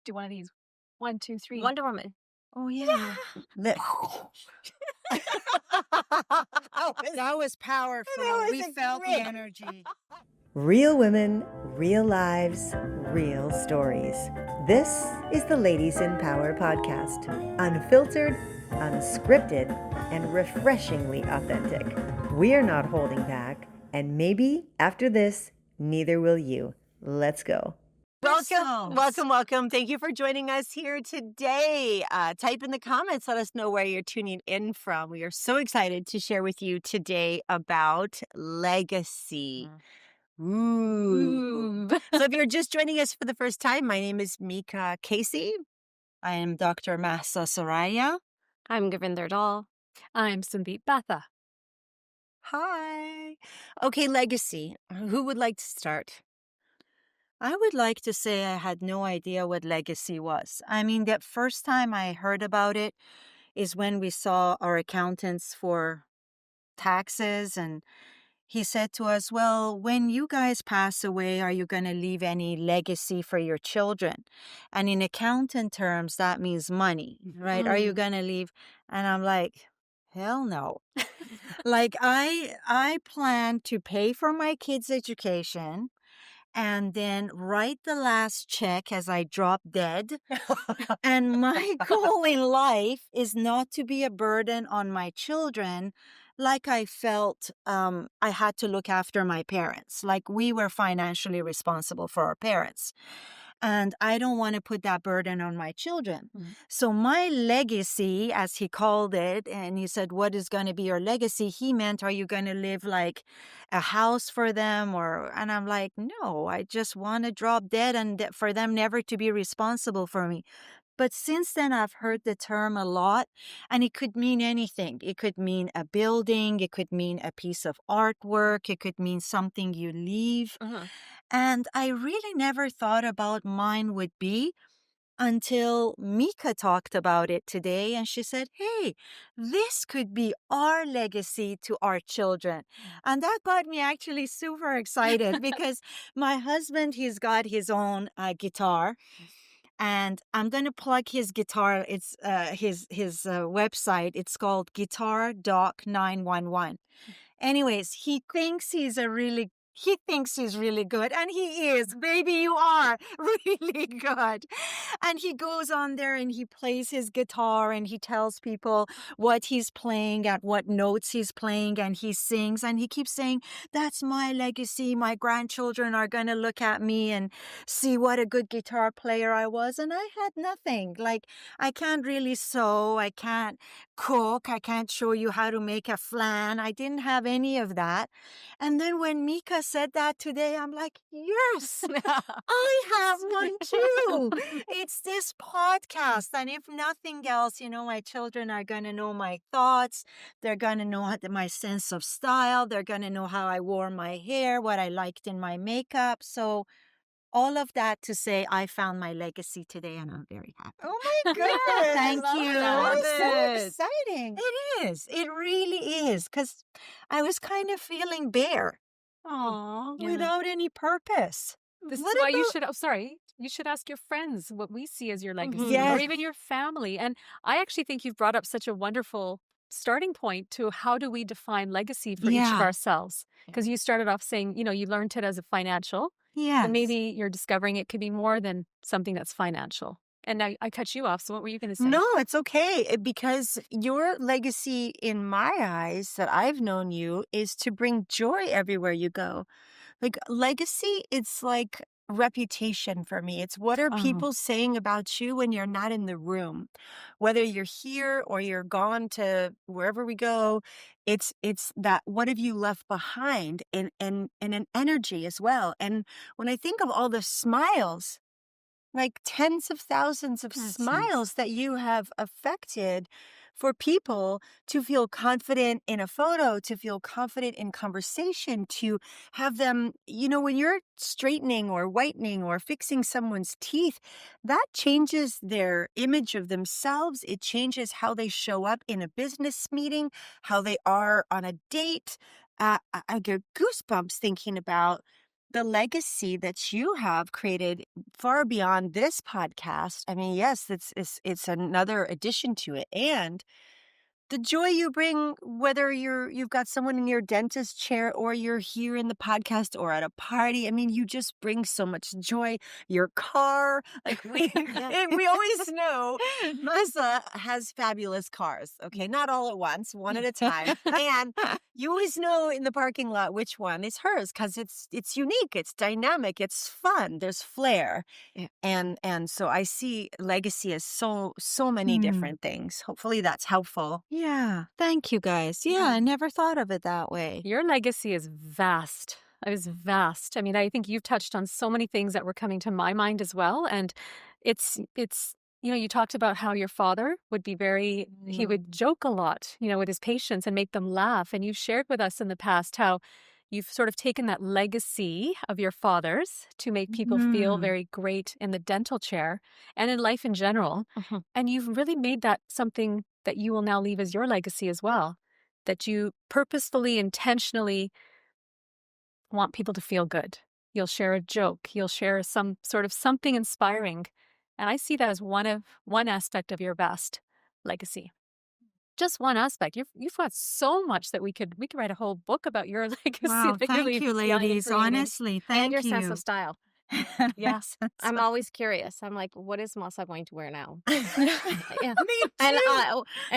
do one of these. 1, 2, 3. Wonder Woman. Oh, yeah. That was powerful. That was We a felt great- the energy. Real women, real lives, real stories. This is the Ladies in Power podcast. Unfiltered, unscripted, and refreshingly authentic. We're not holding back, and maybe after this, neither will you. Let's go. Welcome. Thank you for joining us here today. Type in the comments, let us know where you're tuning in from. We are so excited to share with you today about legacy. Ooh. So if you're just joining us for the first time, my name is Meeka Casey. I am Dr. Mahsa Soraya. I'm Govinder Dal. I'm Sandeep Batha. Hi. Okay, legacy. Who would like to start? I would like to say I had no idea what legacy was. I mean, the first time I heard about it is when we saw our accountants for taxes, and he said to us, well, when you guys pass away, are you going to leave any legacy for your children? And in accountant terms, that means money, right? Are you going to leave? And I'm like, hell no. Like I plan to pay for my kids' education and then write the last check as I drop dead. And my goal in life is not to be a burden on my children like I felt I had to look after my parents, like we were financially responsible for our parents. And I don't want to put that burden on my children. So my legacy, as he called it, and he said, what is going to be your legacy? He meant, are you going to live like a house for them? And I'm like, no, I just want to drop dead and for them never to be responsible for me. But since then, I've heard the term a lot, and it could mean anything. It could mean a building. It could mean a piece of artwork. It could mean something you leave. And I really never thought about mine would be until Meeka talked about it today. And she said, hey, this could be our legacy to our children. And that got me actually super excited because my husband, he's got his own guitar. And I'm going to plug his guitar. It's his website. It's called Guitar Doc 911. Anyways, he thinks he's really good. And he is. Baby, you are really good. And he goes on there and he plays his guitar and he tells people what he's playing, at what notes he's playing, and he sings. And he keeps saying, that's my legacy. My grandchildren are going to look at me and see what a good guitar player I was. And I had nothing. Like, I can't really sew. I can't cook. I can't show you how to make a flan. I didn't have any of that. And then when Meeka said that today, I'm like, yes, I have one too. It's this podcast. And if nothing else, my children are going to know my thoughts. They're going to know my sense of style. They're going to know how I wore my hair, what I liked in my makeup. So all of that to say, I found my legacy today, and I'm very happy. Oh my goodness. Thank you. That. So exciting. It is. It really is. Because I was kind of feeling bare. Aw, Without any purpose. This What is why you about- should, you should ask your friends what we see as your legacy, Yes. or even your family. And I actually think you've brought up such a wonderful starting point to how do we define legacy for each of Yeah. ourselves? Because you started off saying, you learned it as a financial, Yes. and maybe you're discovering it could be more than something that's financial. And I cut you off. So what were you going to say? No, it's okay. Because your legacy, in my eyes, that I've known you, is to bring joy everywhere you go. Like, legacy, it's like reputation for me. It's what are people saying about you when you're not in the room? Whether you're here or you're gone to wherever we go, it's that what have you left behind, and an energy as well. And when I think of all the smiles, like tens of thousands of That's smiles that you have affected for people to feel confident in a photo, to feel confident in conversation, to have them, when you're straightening or whitening or fixing someone's teeth, that changes their image of themselves. It changes how they show up in a business meeting, how they are on a date. I get goosebumps thinking about the legacy that you have created far beyond this podcast. I mean, yes, it's another addition to it. And the joy you bring, whether you've got someone in your dentist chair or you're here in the podcast or at a party. I mean, you just bring so much joy. Your car, like and we always know Melissa has fabulous cars. Okay, not all at once, one at a time. And you always know in the parking lot which one is hers because it's unique, it's dynamic, it's fun, there's flair. Yeah. And so I see legacy as so many different things. Hopefully that's helpful. Yeah. Thank you, guys. Yeah, I never thought of it that way. Your legacy is vast. It is vast. I mean, I think you've touched on so many things that were coming to my mind as well. And it's you talked about how your father would be he would joke a lot, with his patients and make them laugh. And you've shared with us in the past how you've sort of taken that legacy of your father's to make people feel very great in the dental chair and in life in general. And you've really made that something that you will now leave as your legacy as well, that you purposefully, intentionally want people to feel good. You'll share a joke. You'll share some sort of something inspiring. And I see that as one aspect of your vast legacy. Just one aspect. You've got so much that we could write a whole book about your legacy. Wow, that thank really you, beyond ladies. creating. Honestly, thank And your you. sense of style. Yeah. I'm always curious. I'm like, what is Melissa going to wear now? Yeah. Me And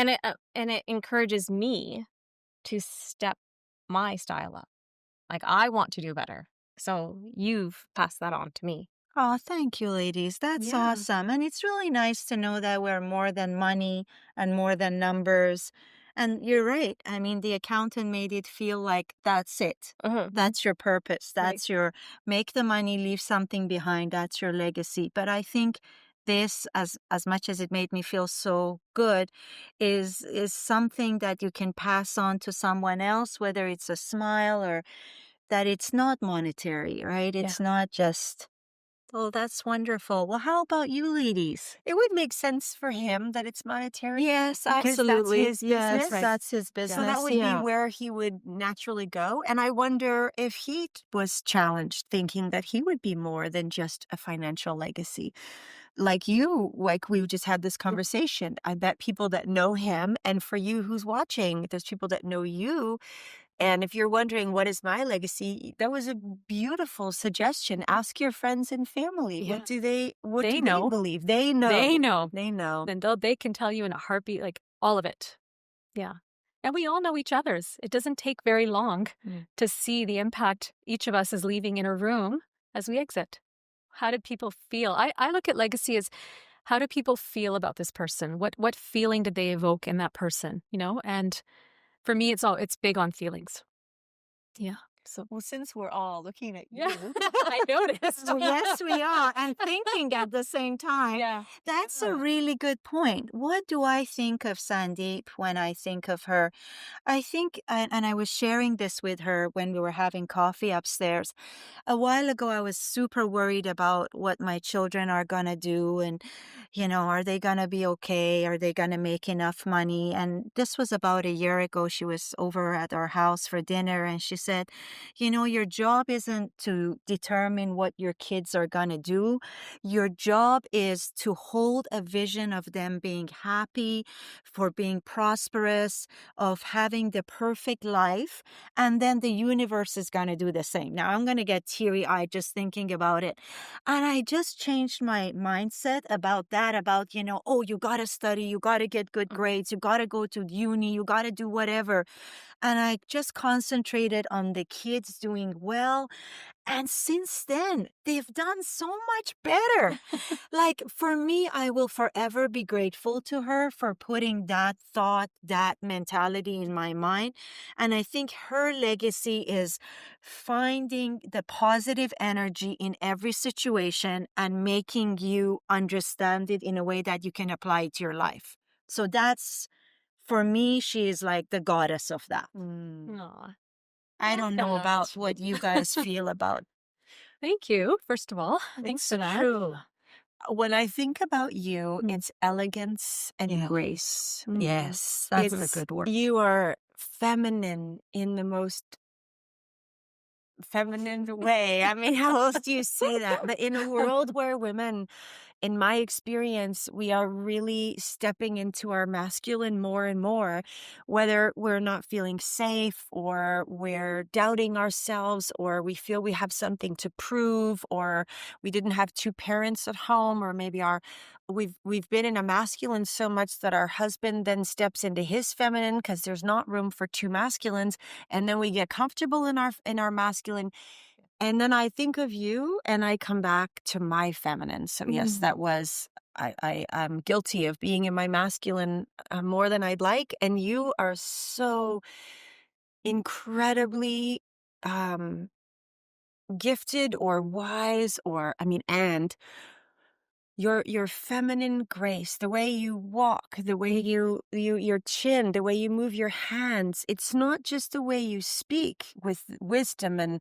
too. it encourages me to step my style up. Like, I want to do better. So you've passed that on to me. Oh, thank you, ladies. That's Yeah. awesome. And it's really nice to know that we're more than money and more than numbers. And you're right. I mean, the accountant made it feel like that's it. That's your purpose. That's your make the money, leave something behind. That's your legacy. But I think this, as much as it made me feel so good, is something that you can pass on to someone else, whether it's a smile or that it's not monetary, right? It's not just, oh, that's wonderful. Well, how about you, ladies? It would make sense for him that it's monetary. Yes, Because that's absolutely. his Yes, business. that's his business. So that would yeah. be where he would naturally go. And I wonder if he was challenged thinking that he would be more than just a financial legacy. Like you, like we just had this conversation. I bet people that know him, and for you who's watching, there's people that know you. And if you're wondering what is my legacy, that was a beautiful suggestion. Ask your friends and family. Yeah. What do they know. believe? They know. They know. They know. Then they can tell you in a heartbeat, like all of it. Yeah. And we all know each other's. It doesn't take very long to see the impact each of us is leaving in a room as we exit. How did people feel? I look at legacy as how do people feel about this person? What feeling did they evoke in that person? And for me, it's big on feelings. Yeah. So Well, since we're all looking at yeah, you, I noticed. Oh, yes, we are. And thinking at the same time. Yeah. That's a really good point. What do I think of Sandeep when I think of her? I think, and I was sharing this with her when we were having coffee upstairs. A while ago, I was super worried about what my children are going to do. And, are they going to be okay? Are they going to make enough money? And this was about a year ago. She was over at our house for dinner and she said, your job isn't to determine what your kids are going to do. Your job is to hold a vision of them being happy, for being prosperous, of having the perfect life. And then the universe is going to do the same. Now, I'm going to get teary-eyed just thinking about it. And I just changed my mindset about that, about, you got to study, you got to get good grades, you got to go to uni, you got to do whatever. And I just concentrated on the kids doing well. And since then, they've done so much better. Like, for me, I will forever be grateful to her for putting that thought, that mentality in my mind. And I think her legacy is finding the positive energy in every situation and making you understand it in a way that you can apply it to your life. So that's, for me, she is like the goddess of that. Aw. I don't know about what you guys feel about. Thank you, first of all. Thanks for that. true. When I think about you, it's elegance and grace. Yes, that's a It's- good word. You are feminine in the most feminine way. I mean, how else do you say that? But in a world where women, in my experience, we are really stepping into our masculine more and more, whether we're not feeling safe or we're doubting ourselves or we feel we have something to prove or we didn't have two parents at home or maybe we've been in a masculine so much that our husband then steps into his feminine because there's not room for two masculines, and then we get comfortable in our masculine, and then I think of you and I come back to my feminine. So yes, that was I'm guilty of being in my masculine more than I'd like, and you are so incredibly gifted or wise, or I mean, and your feminine grace, the way you walk, the way your chin, the way you move your hands. It's not just the way you speak with wisdom and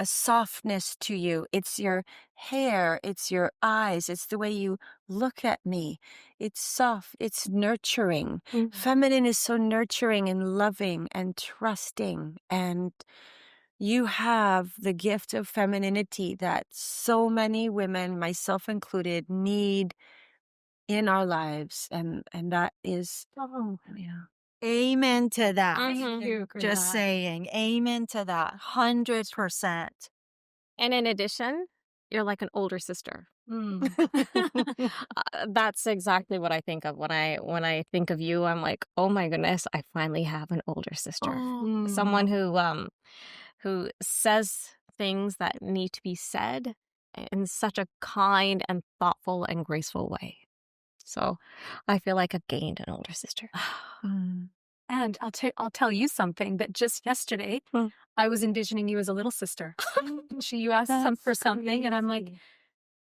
a softness to you. It's your hair, it's your eyes, it's the way you look at me. It's soft, it's nurturing. Feminine is so nurturing and loving and trusting, and you have the gift of femininity that so many women, myself included, need in our lives. And that is, oh, yeah. Amen to that. Mhm. You agree Just with that. saying, amen to that. 100%. And in addition, you're like an older sister. Mm. That's exactly what I think of when I think of you. I'm like, oh my goodness, I finally have an older sister, someone who says things that need to be said in such a kind and thoughtful and graceful way. So I feel like I've gained an older sister. And I'll tell you something that just yesterday I was envisioning you as a little sister. You asked for something, and I'm like,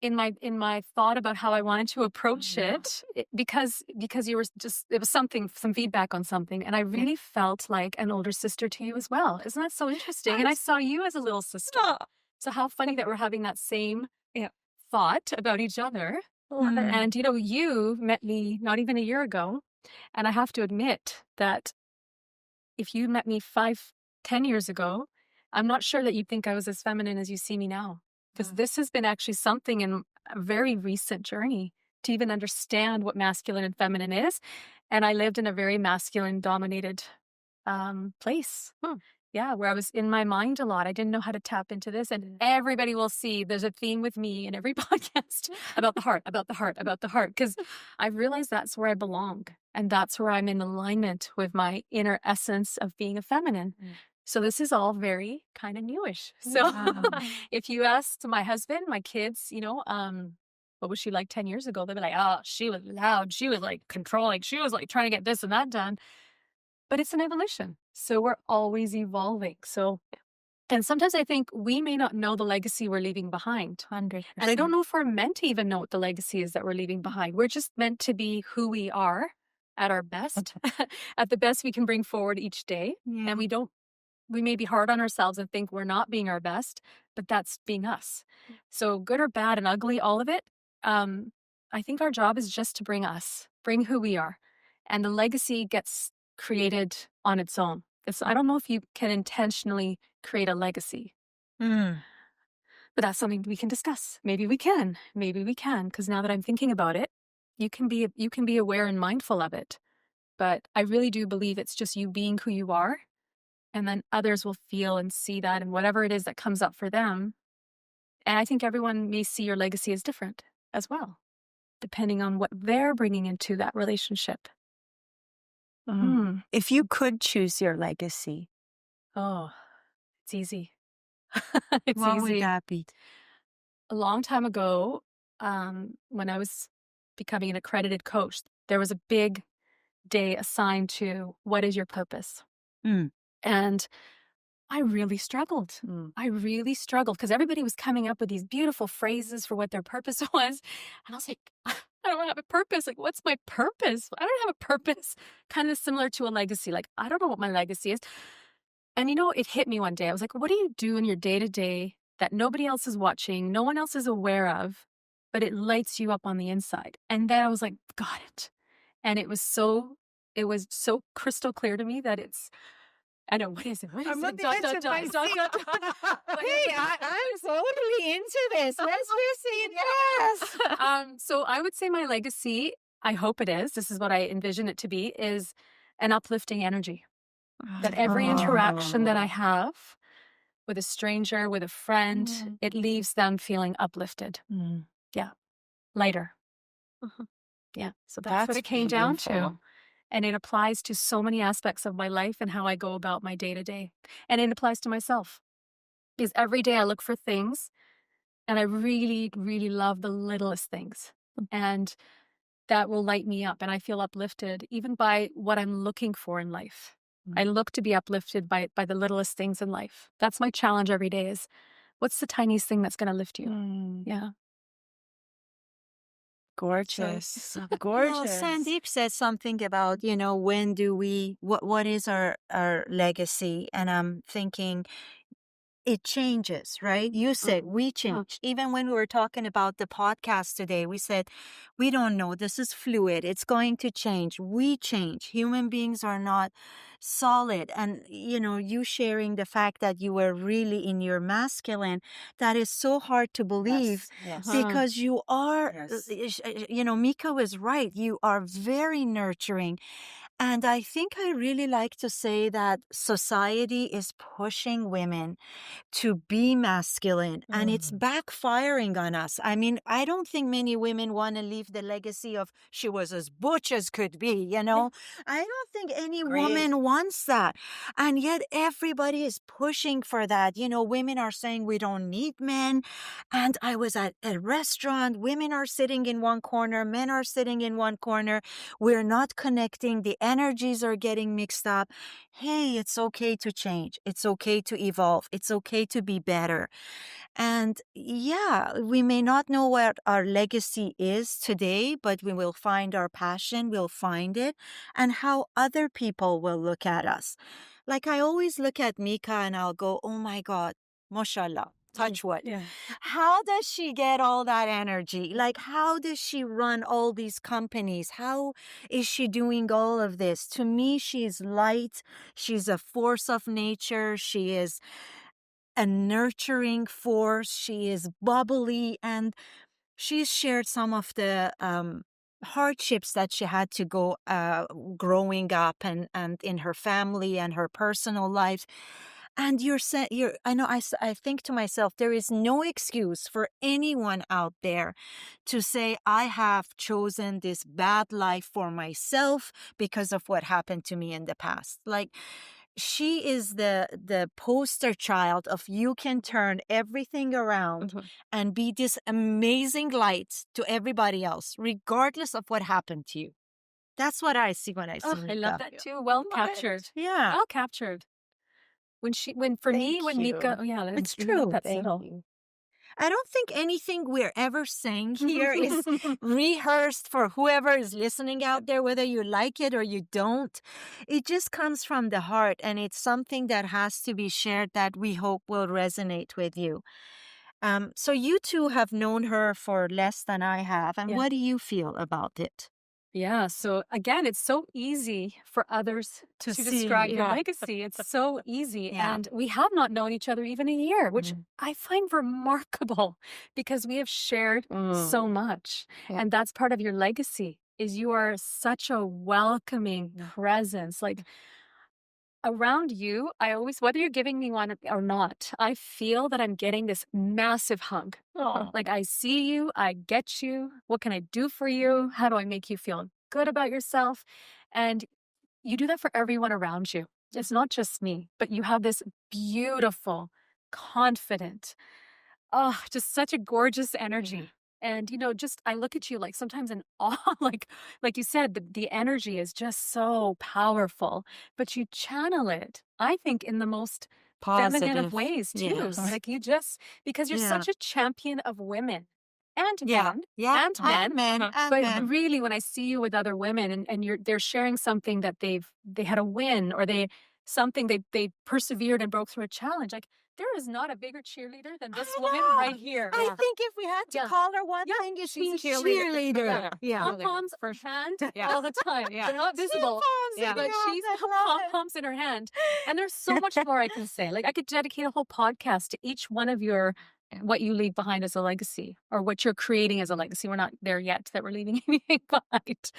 in my thought about how I wanted to approach it, because you were just, it was something, some feedback on something, and I really felt like an older sister to you as well. Isn't that so interesting? And I saw you as a little sister. So how funny that we're having that same thought about each other. And you met me not even a year ago, and I have to admit that if you met me 10 years ago, I'm not sure that you'd think I was as feminine as you see me now. Because this has been actually something in a very recent journey to even understand what masculine and feminine is. And I lived in a very masculine dominated place. Yeah, where I was in my mind a lot. I didn't know how to tap into this. And everybody will see there's a theme with me in every podcast about the heart, about the heart, about the heart. Because I realized that's where I belong. And that's where I'm in alignment with my inner essence of being a feminine. So this is all very kind of newish. So if you asked my husband, my kids, what was she like 10 years ago? They'd be like, oh, she was loud. She was like controlling. She was like trying to get this and that done. But it's an evolution. So we're always evolving. So, and sometimes I think we may not know the legacy we're leaving behind. 100%. And I don't know if we're meant to even know what the legacy is that we're leaving behind. We're just meant to be who we are at our best, at the best we can bring forward each day. Yeah. And we may be hard on ourselves and think we're not being our best, but that's being us. So good or bad and ugly, all of it. I think our job is just to bring who we are. And the legacy gets created on its own. I don't know if you can intentionally create a legacy, but that's something we can discuss. Maybe we can, because now that I'm thinking about it, you can be aware and mindful of it. But I really do believe it's just you being who you are, and then others will feel and see that, and whatever it is that comes up for them. And I think everyone may see your legacy as different as well, depending on what they're bringing into that relationship. If you could choose your legacy, Oh, it's easy. What would that be? A long time ago, when I was becoming an accredited coach, there was a big day assigned to what is your purpose? And I really struggled. I really struggled because everybody was coming up with these beautiful phrases for what their purpose was. And I was like, I don't have a purpose. Like, what's my purpose? I don't have a purpose. Kind of similar to a legacy. Like, I don't know what my legacy is. And it hit me one day. I was like, what do you do in your day-to-day that nobody else is watching, no one else is aware of, but it lights you up on the inside? And then I was like, got it. And it was so crystal clear to me that it's I know. What is it? What is I'm it? on the edge of my seat. What is Hey, it? I'm totally into this. Let's listen. Yes. So I would say my legacy, I hope it is, this is what I envision it to be, is an uplifting energy. That every interaction that I have with a stranger, with a friend, it leaves them feeling uplifted. Yeah. Lighter. Yeah. So that's what That's it came down to. beautiful. And it applies to so many aspects of my life and how I go about my day to day. And it applies to myself. Because every day I look for things and I really, really love the littlest things. And that will light me up. And I feel uplifted even by what I'm looking for in life. I look to be uplifted by the littlest things in life. That's my challenge every day is what's the tiniest thing that's going to lift you? Yeah. Gorgeous. Well, Gorgeous. Sandeep said something about, when do we, what is our legacy? And I'm thinking, it changes, right? You said we change. Even when we were talking about the podcast today, we said, we don't know. This is fluid. It's going to change. We change. Human beings are not solid. And, you sharing the fact that you were really in your masculine, that is so hard to believe Yes. because you are, Yes. Meeka was right. You are very nurturing. And I think I really like to say that society is pushing women to be masculine and it's backfiring on us. I mean, I don't think many women want to leave the legacy of she was as butch as could be, I don't think any woman wants that. And yet everybody is pushing for that. Women are saying we don't need men. And I was at a restaurant, women are sitting in one corner, men are sitting in one corner. We're not connecting. The energies are getting mixed up. Hey, it's okay to change. It's okay to evolve. It's okay to be better. And yeah, we may not know what our legacy is today, but we will find our passion, we'll find it, and how other people will look at us. Like I always look at Meeka and I'll go, oh my God, mashallah. Touch wood. Yeah. How does she get all that energy? Like, how does she run all these companies? How is she doing all of this? To me, she's light. She's a force of nature. She is a nurturing force. She is bubbly. And she's shared some of the hardships that she had to go growing up and in her family and her personal life. And I know, I think to myself, there is no excuse for anyone out there to say, I have chosen this bad life for myself because of what happened to me in the past. Like, she is the poster child of you can turn everything around and be this amazing light to everybody else, regardless of what happened to you. That's what I see when I see I love Meeka. that too. Well captured. Yeah. Well captured. When Meeka, oh yeah, It's we true. love that Thank settle. you. I don't think anything we're ever saying here is rehearsed for whoever is listening out there, whether you like it or you don't. It just comes from the heart, and it's something that has to be shared that we hope will resonate with you. So you two have known her for less than I have, and Yeah. what do you feel about it? Yeah. So again, it's so easy for others to describe your legacy. It's so easy. Yeah. And we have not known each other even a year, which I find remarkable because we have shared so much. Yeah. And that's part of your legacy is you are such a welcoming presence. Like around you, I always, whether you're giving me one or not, I feel that I'm getting this massive hug. Like I see you, I get you. What can I do for you? How do I make you feel good about yourself? And you do that for everyone around you. It's not just me, but you have this beautiful, confident, just such a gorgeous energy. And, just I look at you like sometimes in awe, like you said, the energy is just so powerful, but you channel it, I think, in the most feminine of Positive. ways too. Yes. Like because you're such a champion of women and men and and men. men, But really, when I see you with other women and they're sharing something that they had a win or something, they persevered and broke through a challenge. Like, there is not a bigger cheerleader than this I woman know. right here. I think if we had to Yeah. call her one Yeah, thing, is she's she's a a cheerleader. cheerleader. Yeah. Pom poms For in her hand Yeah. all the time. Yeah. They're not visible, Yeah. but she's got pom poms in her hand. And there's so much more I can say. Like, I could dedicate a whole podcast to each one of your what you leave behind as a legacy, or what you're creating as a legacy. We're not there yet that we're leaving anything behind.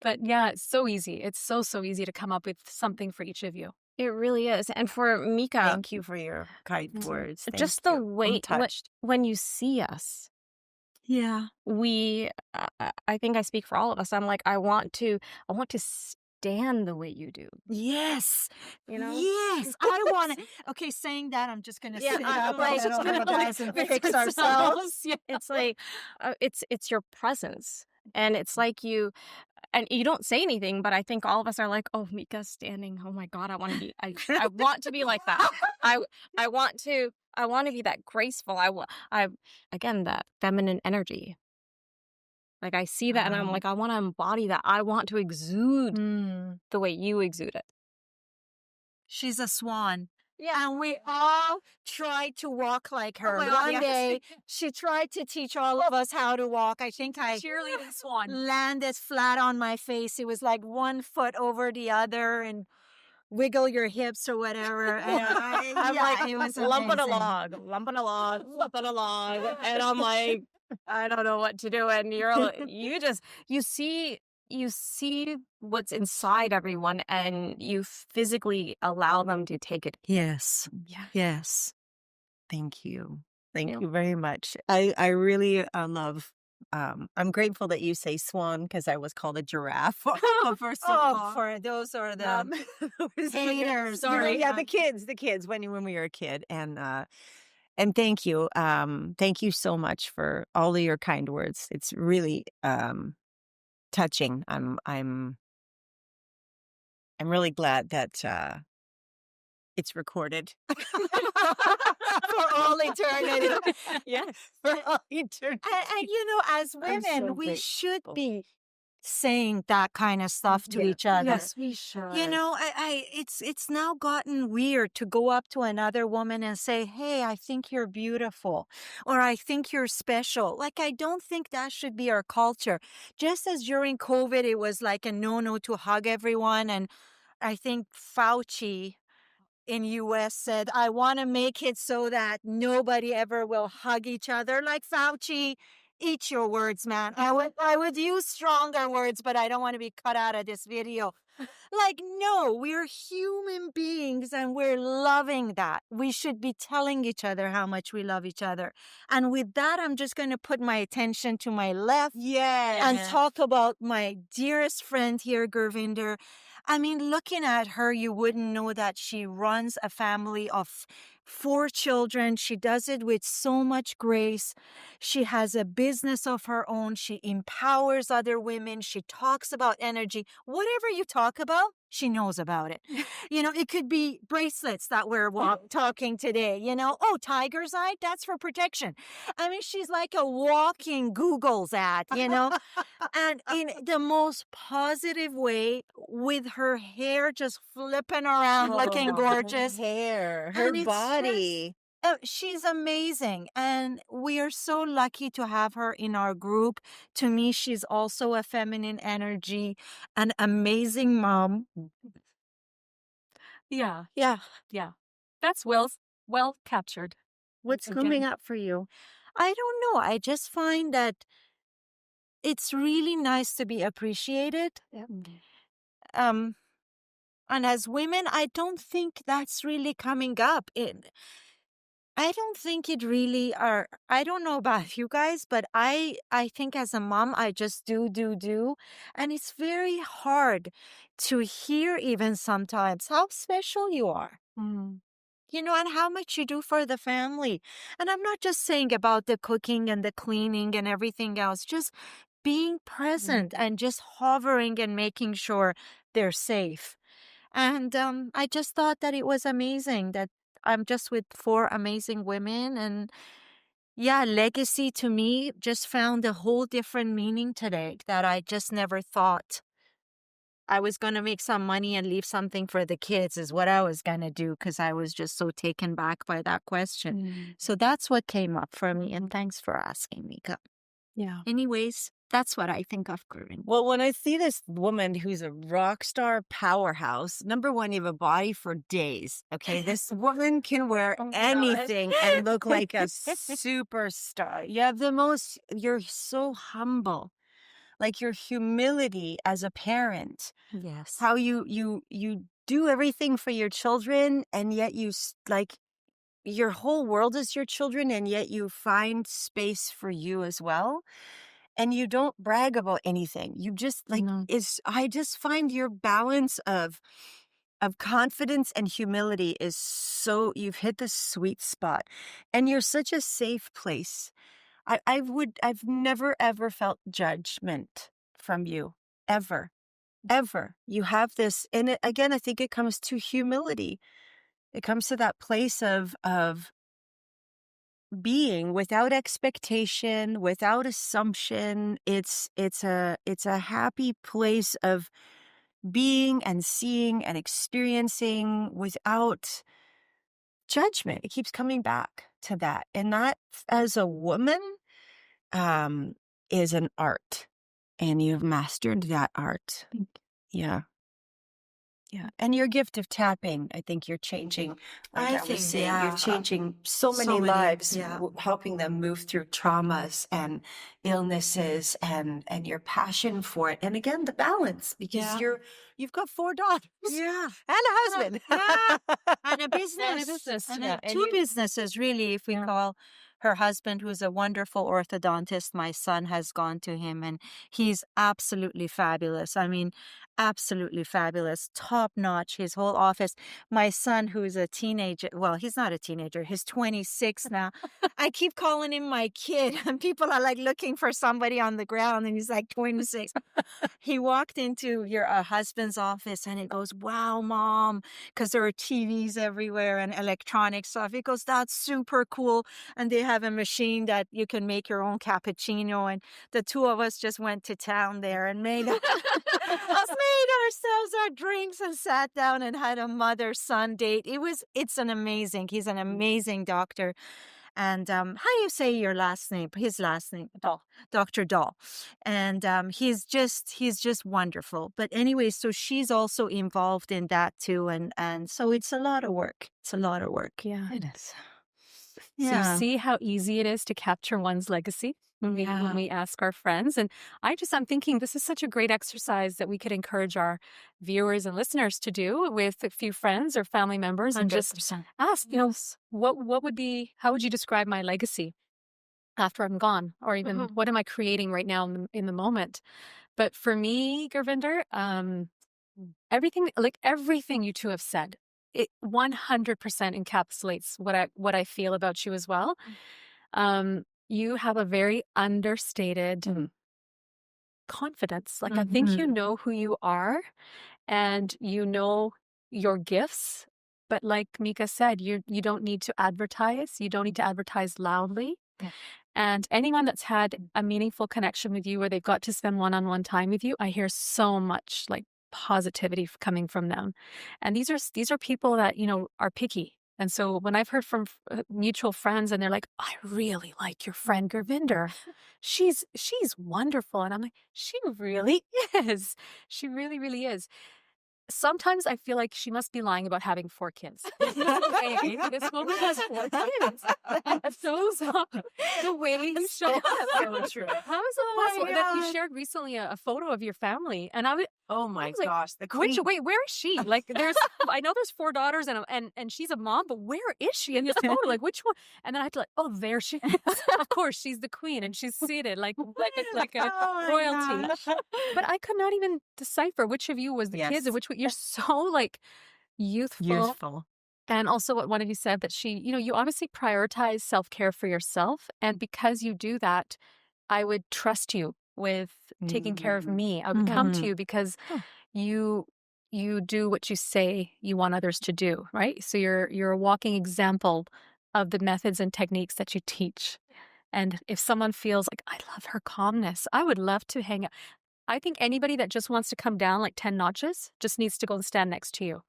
But yeah, it's so easy. It's so easy to come up with something for each of you. It really is. And for Meeka, Thank you for your kind Mhm. words. Thank just you. the I'm way touched. when you see us, Yeah. we I think I speak for all of us. I'm like, I want to stand the way you do. Yes. You know? Yes. I want to. Okay, saying that, I'm just going to Yeah, sit I'm up like- and get on the bus and Fix fix ourselves. ourselves. Yeah. It's like it's your presence, and it's like you. And you don't say anything, but I think all of us are like, "Oh, Mika's standing. Oh my God, I want to be. I want to be like that. I want to be that graceful. Again, that feminine energy. Like, I see that, and I'm like, I want to embody that. I want to exude the way you exude it. She's a swan. Yeah. And we all tried to walk like her. my God, One yes. day, she tried to teach all of us how to walk. I think I Cheerleading swan. landed flat on my face. It was like one foot over the other and wiggle your hips or whatever. And I'm like, it was lumping amazing. along, and I'm like, I don't know what to do. And you see what's inside everyone, and you physically allow them to take it. Yes. Yeah. Yes. Thank you. Thank Yeah. you very much. I really love. I'm grateful that you say swan, because I was called a giraffe for so long. For those are the haters. Sorry, yeah, the kids when we were a kid, and thank you, thank you so much for all of your kind words. It's really touching. I'm really glad that it's recorded for all eternity. Yes, for all eternity. And you know, as I'm women, so we should grateful. be saying that kind of stuff to each other. Yes, we should. You know, it's now gotten weird to go up to another woman and say, "Hey, I think you're beautiful," or "I think you're special." Like, I don't think that should be our culture. Just as during COVID, it was like a no-no to hug everyone, and I think Fauci in US said, "I want to make it so that nobody ever will hug each other." Like, Fauci, eat your words, man. I would use stronger words, but I don't want to be cut out of this video. Like, no, we're human beings and we're loving that. We should be telling each other how much we love each other. And with that, I'm just going to put my attention to my left and talk about my dearest friend here, Gurvinder. I mean, looking at her, you wouldn't know that she runs a family of 4 children. She does it with so much grace. She has a business of her own. She empowers other women. She talks about energy. Whatever you talk about, she knows about it. You know, it could be bracelets that we're talking today. You know, oh, tiger's eye, that's for protection. I mean, she's like a walking Google's ad, you know, and in the most positive way, with her hair just flipping around, looking gorgeous. Hair, And her it's body. She's amazing, and we are so lucky to have her in our group. To me, she's also a feminine energy, an amazing mom. Yeah, Yeah. yeah. That's well captured. What's Okay. coming up for you? I don't know. I just find that it's really nice to be appreciated. And as women, I don't think that's really coming up. I don't think it really are. I don't know about you guys, but I think as a mom, I just do. And it's very hard to hear even sometimes how special you are. Mm. You know, and how much you do for the family. And I'm not just saying about the cooking and the cleaning and everything else, just being present and just hovering and making sure they're safe. And I just thought that it was amazing that I'm just with 4 amazing women. And yeah, legacy to me just found a whole different meaning today that I just never thought I was going to make some money and leave something for the kids is what I was going to do because I was just so taken back by that question. So that's what came up for me. And thanks for asking, Mika. Yeah. Anyways, that's what I think of Corinne. Well, when I see this woman who's a rock star powerhouse, number one, you have a body for days. Okay. This woman can wear anything and look like a superstar. You have you're so humble. Like your humility as a parent, Yes. how you do everything for your children, and yet like your whole world is your children, and yet you find space for you as well. And you don't brag about anything. You just like No. I just find your balance of confidence and humility is you've hit the sweet spot, and you're such a safe place. I've never ever felt judgment from you, ever, ever. You have this, and again, I think it comes to humility. It comes to that place of being without expectation, without assumption. It's a happy place of being and seeing and experiencing without judgment. It keeps coming back to that, and that, as a woman, is an art, and you've mastered that art. Yeah. Yeah. And your gift of tapping, I think you're changing, like I I was think, saying, yeah. you're changing so many So many, lives, yeah. helping them move through traumas and illnesses, and your passion for it. And again, the balance, because Yeah. you've got 4 daughters Yeah. and a husband. Yeah. And a business. And a business. And Yeah, and two you- businesses, really, if we Yeah. call her husband, who's a wonderful orthodontist. My son has gone to him, and he's absolutely fabulous. I mean, absolutely fabulous, top notch, his whole office. My son, who's a teenager, well, he's not a teenager, he's 26 now. I keep calling him my kid, and people are like looking for somebody on the ground, and he's like 26. He walked into your husband's office, and it goes, "Wow, Mom," because there are TVs everywhere and electronic stuff. He goes, "That's super cool." And they have a machine that you can make your own cappuccino. And the two of us just went to town there and made ourselves our drinks and sat down and had a mother-son date. He's an amazing doctor. And how do you say your last name? His last name, Dahl, Dr. Dahl. And he's just wonderful. But anyway, so she's also involved in that too, and so it's a lot of work. It's a lot of work. Yeah. It is. So you see how easy it is to capture one's legacy when we ask our friends. And I'm thinking this is such a great exercise that we could encourage our viewers and listeners to do with a few friends or family members, and just 100%. ask, how would you describe my legacy after I'm gone? Or even what am I creating right now in the moment? But for me, Gurvinder, everything you two have said, it 100% encapsulates what I feel about you as well. You have a very understated confidence. Like, I think you know who you are, and you know your gifts. But like Meeka said, you don't need to advertise. You don't need to advertise loudly. Yeah. And anyone that's had a meaningful connection with you, where they've got to spend one-on-one time with you, I hear so much like positivity coming from them. And these are people that, are picky. And so when I've heard from mutual friends, and they're like, "I really like your friend Gurvinder. She's wonderful." And I'm like, "She really is. She really, really is." Sometimes I feel like she must be lying about having 4 kids. This woman has 4 kids. And so the way you show up. So true. How is it possible that you shared recently a photo of your family? And Oh my was like, gosh, the queen. wait, where is she? Like, I know there's 4 daughters and she's a mom, but where is she in this photo? Like, which one? And then I had to there she is. Of course, she's the queen, and she's seated like a Oh my royalty. gosh. But I could not even decipher which of you was the kids and which one. You're so like youthful. And also what one of you said, that you obviously prioritize self-care for yourself. And because you do that, I would trust you with taking care of me. I would come to you because you do what you say you want others to do, right? So you're a walking example of the methods and techniques that you teach. And if someone feels like, "I love her calmness, I would love to hang out." I think anybody that just wants to come down like 10 notches just needs to go and stand next to you.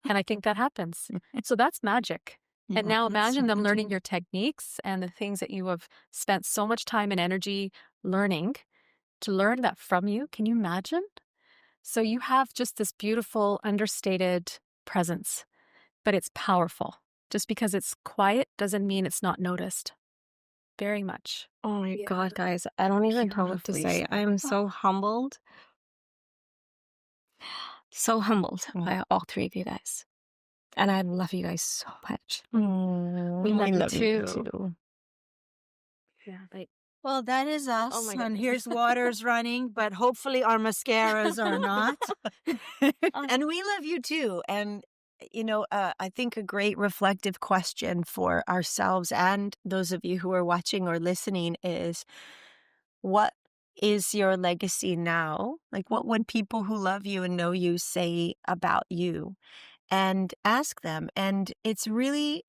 And I think that happens. So that's magic. And Yeah, now that's imagine them learning magic. your techniques and the things that you have spent so much time and energy learning to learn that from you. Can you imagine? So you have just this beautiful, understated presence, but it's powerful. Just because it's quiet doesn't mean it's not noticed. Very much. Oh my God, guys, I don't even know what to Beautifully say. said. I am so humbled by all three of you guys. And I love you guys so much. We love you you too. Yeah, like, Well, that is us. Oh my And goodness. here's waters running, but hopefully our mascaras are not. And we love you too. And, I think a great reflective question for ourselves and those of you who are watching or listening is, what is your legacy now? Like, what would people who love you and know you say about you? And ask them. And it's really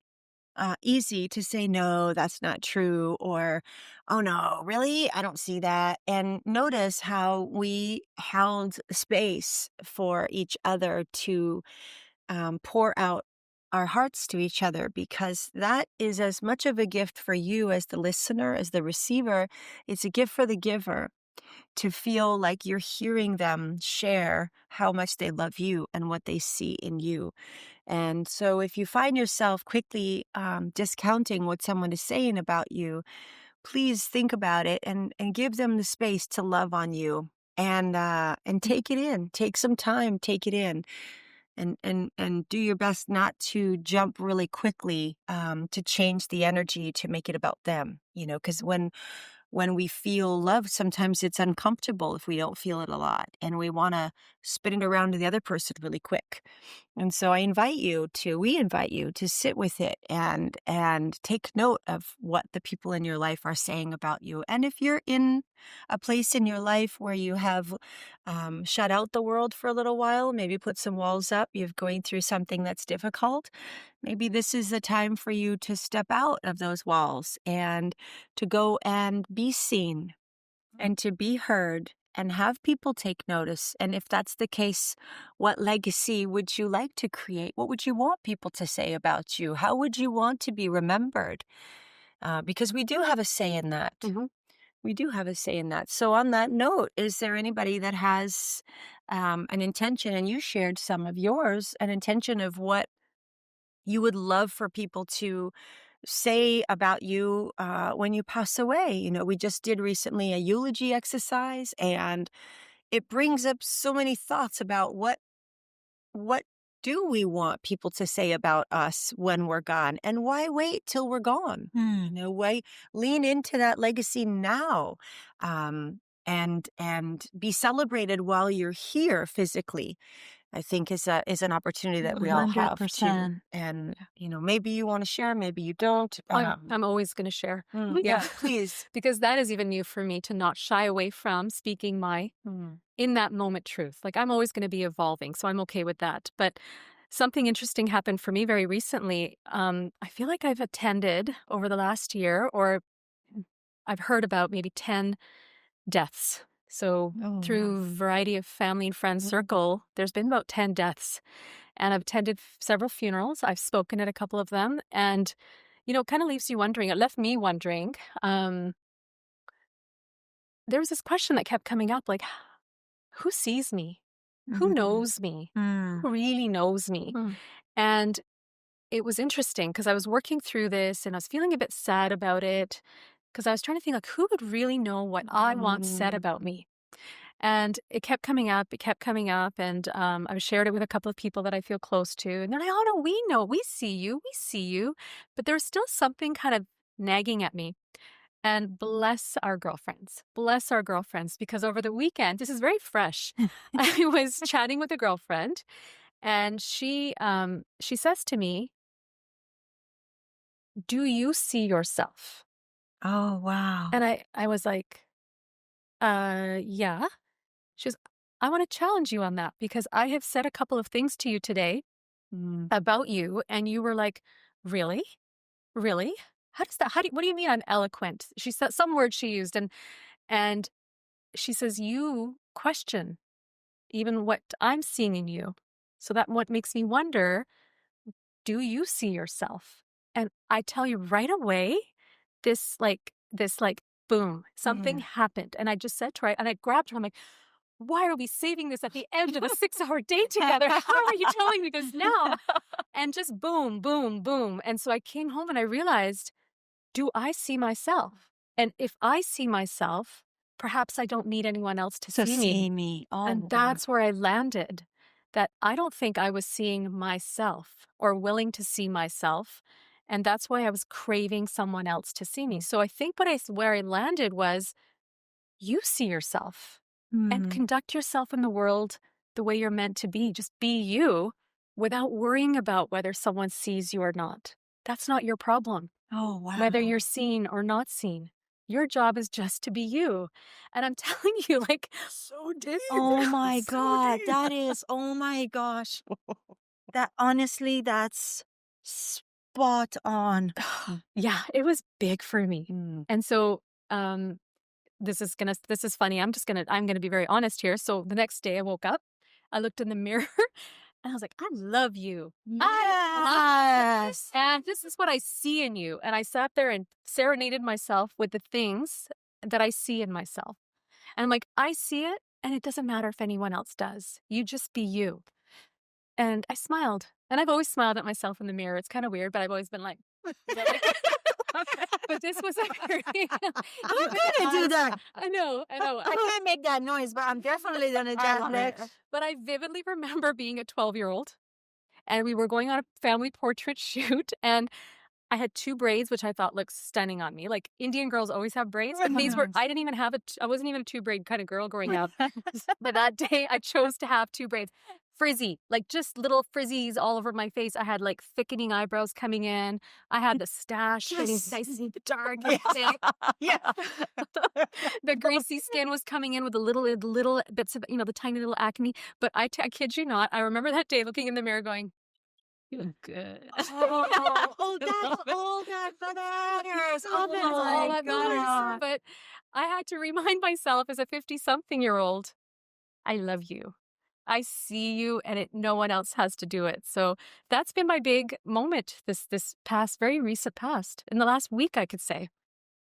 easy to say, no, that's not true, or, oh no, really? I don't see that. And notice how we held space for each other to pour out our hearts to each other, because that is as much of a gift for you as the listener, as the receiver. It's a gift for the giver to feel like you're hearing them share how much they love you and what they see in you. And so if you find yourself quickly discounting what someone is saying about you, please think about it and give them the space to love on you, and take it in. Take some time, take it in. And do your best not to jump really quickly to change the energy to make it about them, because when we feel love, sometimes it's uncomfortable if we don't feel it a lot, and we want to spin it around to the other person really quick. And so we invite you to sit with it and take note of what the people in your life are saying about you. And if you're in a place in your life where you have shut out the world for a little while, maybe put some walls up, you're going through something that's difficult, maybe this is the time for you to step out of those walls and to go and be seen and to be heard and have people take notice. And if that's the case, what legacy would you like to create? What would you want people to say about you? How would you want to be remembered? Because we do have a say in that. Mhm. We do have a say in that. So on that note, is there anybody that has an intention, and you shared some of yours, an intention of what you would love for people to say about you when you pass away? We just did recently a eulogy exercise, and it brings up so many thoughts about what do we want people to say about us when we're gone, and why wait till we're gone? Why lean into that legacy now, and be celebrated while you're here physically. I think is an opportunity that we all have to. 100%. And maybe you want to share, maybe you don't. I'm always going to share. Yeah, please. Because that is even new for me, to not shy away from speaking my in that moment truth. Like, I'm always going to be evolving, so I'm okay with that. But something interesting happened for me very recently. I feel like I've attended over the last year, or I've heard about maybe 10 deaths. So through a variety of family and friends circle, there's been about 10 deaths. And I've attended several funerals. I've spoken at a couple of them. And, it kind of leaves you wondering. It left me wondering. There was this question that kept coming up, like, who sees me? Who knows me? Who really knows me? And it was interesting because I was working through this and I was feeling a bit sad about it, because I was trying to think, like, who would really know what I want said about me? And it kept coming up. And I've shared it with a couple of people that I feel close to. And they're like, oh, no, we know. We see you. But there's still something kind of nagging at me. And bless our girlfriends, because over the weekend, this is very fresh. I was chatting with a girlfriend, and she says to me, do you see yourself? Oh, wow. And I was like, yeah. She goes, I want to challenge you on that, because I have said a couple of things to you today about you. And you were like, really? Really? How does that, what do you mean I'm eloquent? She said some word she used. And she says, you question even what I'm seeing in you. So that what makes me wonder, do you see yourself? And I tell you right away, this boom, something happened. And I just said to her, and I grabbed her, I'm like, why are we saving this at the end of a 6-hour date together? How are you telling me this now? And just boom, boom, boom. And so I came home and I realized, do I see myself? And if I see myself, perhaps I don't need anyone else to So see see me. me. Oh, And that's where I landed, that I don't think I was seeing myself or willing to see myself. And that's why I was craving someone else to see me. So I think where I landed was, you see yourself and conduct yourself in the world the way you're meant to be. Just be you without worrying about whether someone sees you or not. That's not your problem, Oh, wow. whether you're seen or not seen. Your job is just to be you. And I'm telling you, like, So deep. Oh my So God. deep. That is, oh my gosh. That honestly, that's spot on. yeah, it was big for me. And so, this is funny. I'm gonna be very honest here. So the next day I woke up, I looked in the mirror and I was like, I love you. Yes. And this is what I see in you. And I sat there and serenaded myself with the things that I see in myself. And I'm like, I see it, and it doesn't matter if anyone else does. You just be you. And I smiled. And I've always smiled at myself in the mirror. It's kind of weird, but I've always been like, but this was a very... I'm gonna do that. I know. I can't make that noise, but I'm definitely gonna do that. But I vividly remember being a 12-year-old, and we were going on a family portrait shoot, and I had 2 braids, which I thought looked stunning on me. Like, Indian girls always have braids, but these were, I wasn't even a 2-braid kind of girl growing up. But that day I chose to have 2 braids. Frizzy, like just little frizzies all over my face. I had like thickening eyebrows coming in. I had the stash getting nice and dark and thick. Yeah. The greasy skin was coming in with the little bits of, the tiny little acne. But I kid you not, I remember that day looking in the mirror going, you look good. That's all that matters. Oh That's all my that matters. God. But I had to remind myself as a 50-something-year-old, I love you. I see you, and no one else has to do it. So that's been my big moment this very recent past, in the last week, I could say.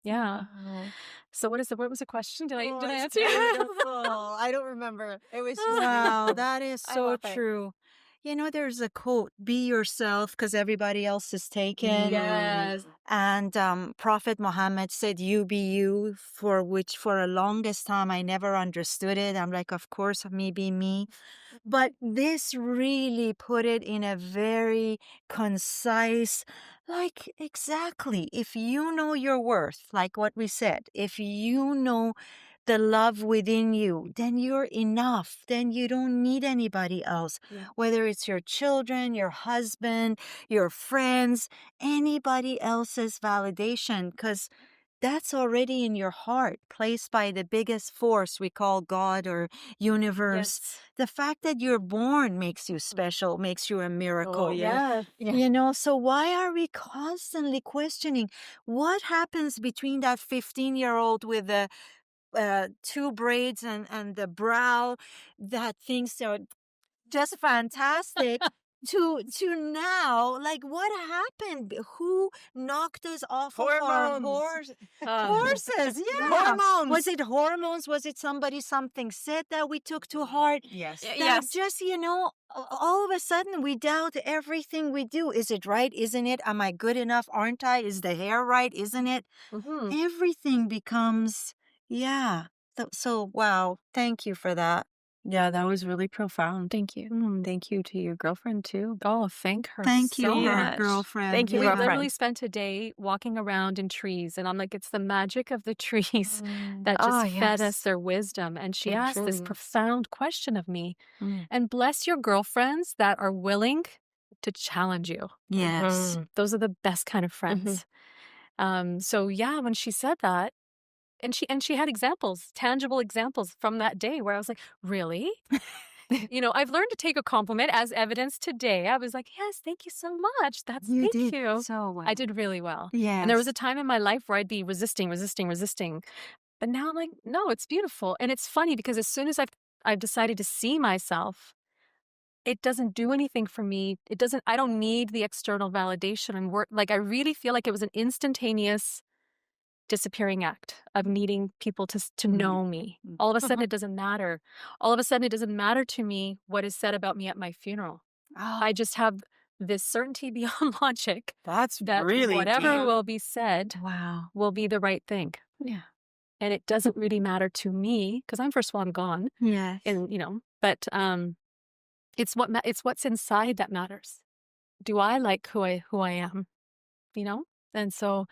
Yeah. So what was the question? Did I answer? I don't remember. It was just Wow, that is I so love it. true. There's a quote, be yourself because everybody else is taken. Yes. And Prophet Muhammad said, you be you, for which for a longest time I never understood it. I'm like, of course, me be me. But this really put it in a very concise, like, exactly. If you know your worth, like what we said, if you know the love within you, then you're enough. Then you don't need anybody else, whether it's your children, your husband, your friends, anybody else's validation, because that's already in your heart, placed by the biggest force we call God or universe. Yes. The fact that you're born makes you special, makes you a miracle. Oh, yeah. So why are we constantly questioning what happens between that 15-year-old with the 2 braids and the brow that thinks are just fantastic to now, like, what happened? Who knocked us off of our horses? Yeah. Hormones. Was it hormones? Was it something said that we took to heart? Yes. That just, all of a sudden we doubt everything we do. Is it right? Isn't it? Am I good enough? Aren't I? Is the hair right? Isn't it? Everything becomes, So, wow. Thank you for that. Yeah, that was really profound. Thank you. Thank you to your girlfriend too. Oh, thank her Thank you, so her much. girlfriend. Thank you, We girlfriend. literally spent a day walking around in trees, and I'm like, it's the magic of the trees that just fed us their wisdom. And she asked this profound question of me. And bless your girlfriends that are willing to challenge you. Yes. Those are the best kind of friends. So yeah, when she said that, and she had examples, tangible examples from that day where I was like, really? I've learned to take a compliment as evidence today. I was like, yes, thank you so much. Thank you. So well. I did really well. Yes. And there was a time in my life where I'd be resisting. But now I'm like, no, it's beautiful. And it's funny because as soon as I've decided to see myself, it doesn't do anything for me. I don't need the external validation and work. Like I really feel like it was an instantaneous disappearing act of needing people to know me. All of a sudden it doesn't matter. All of a sudden it doesn't matter to me what is said about me at my funeral. Oh, I just have this certainty beyond logic that's that really whatever deep. will be said Wow. will be the right thing. Yeah. And it doesn't really matter to me because first of all, I'm gone. Yes. And, but it's what's inside that matters. Do I like who I am? And so,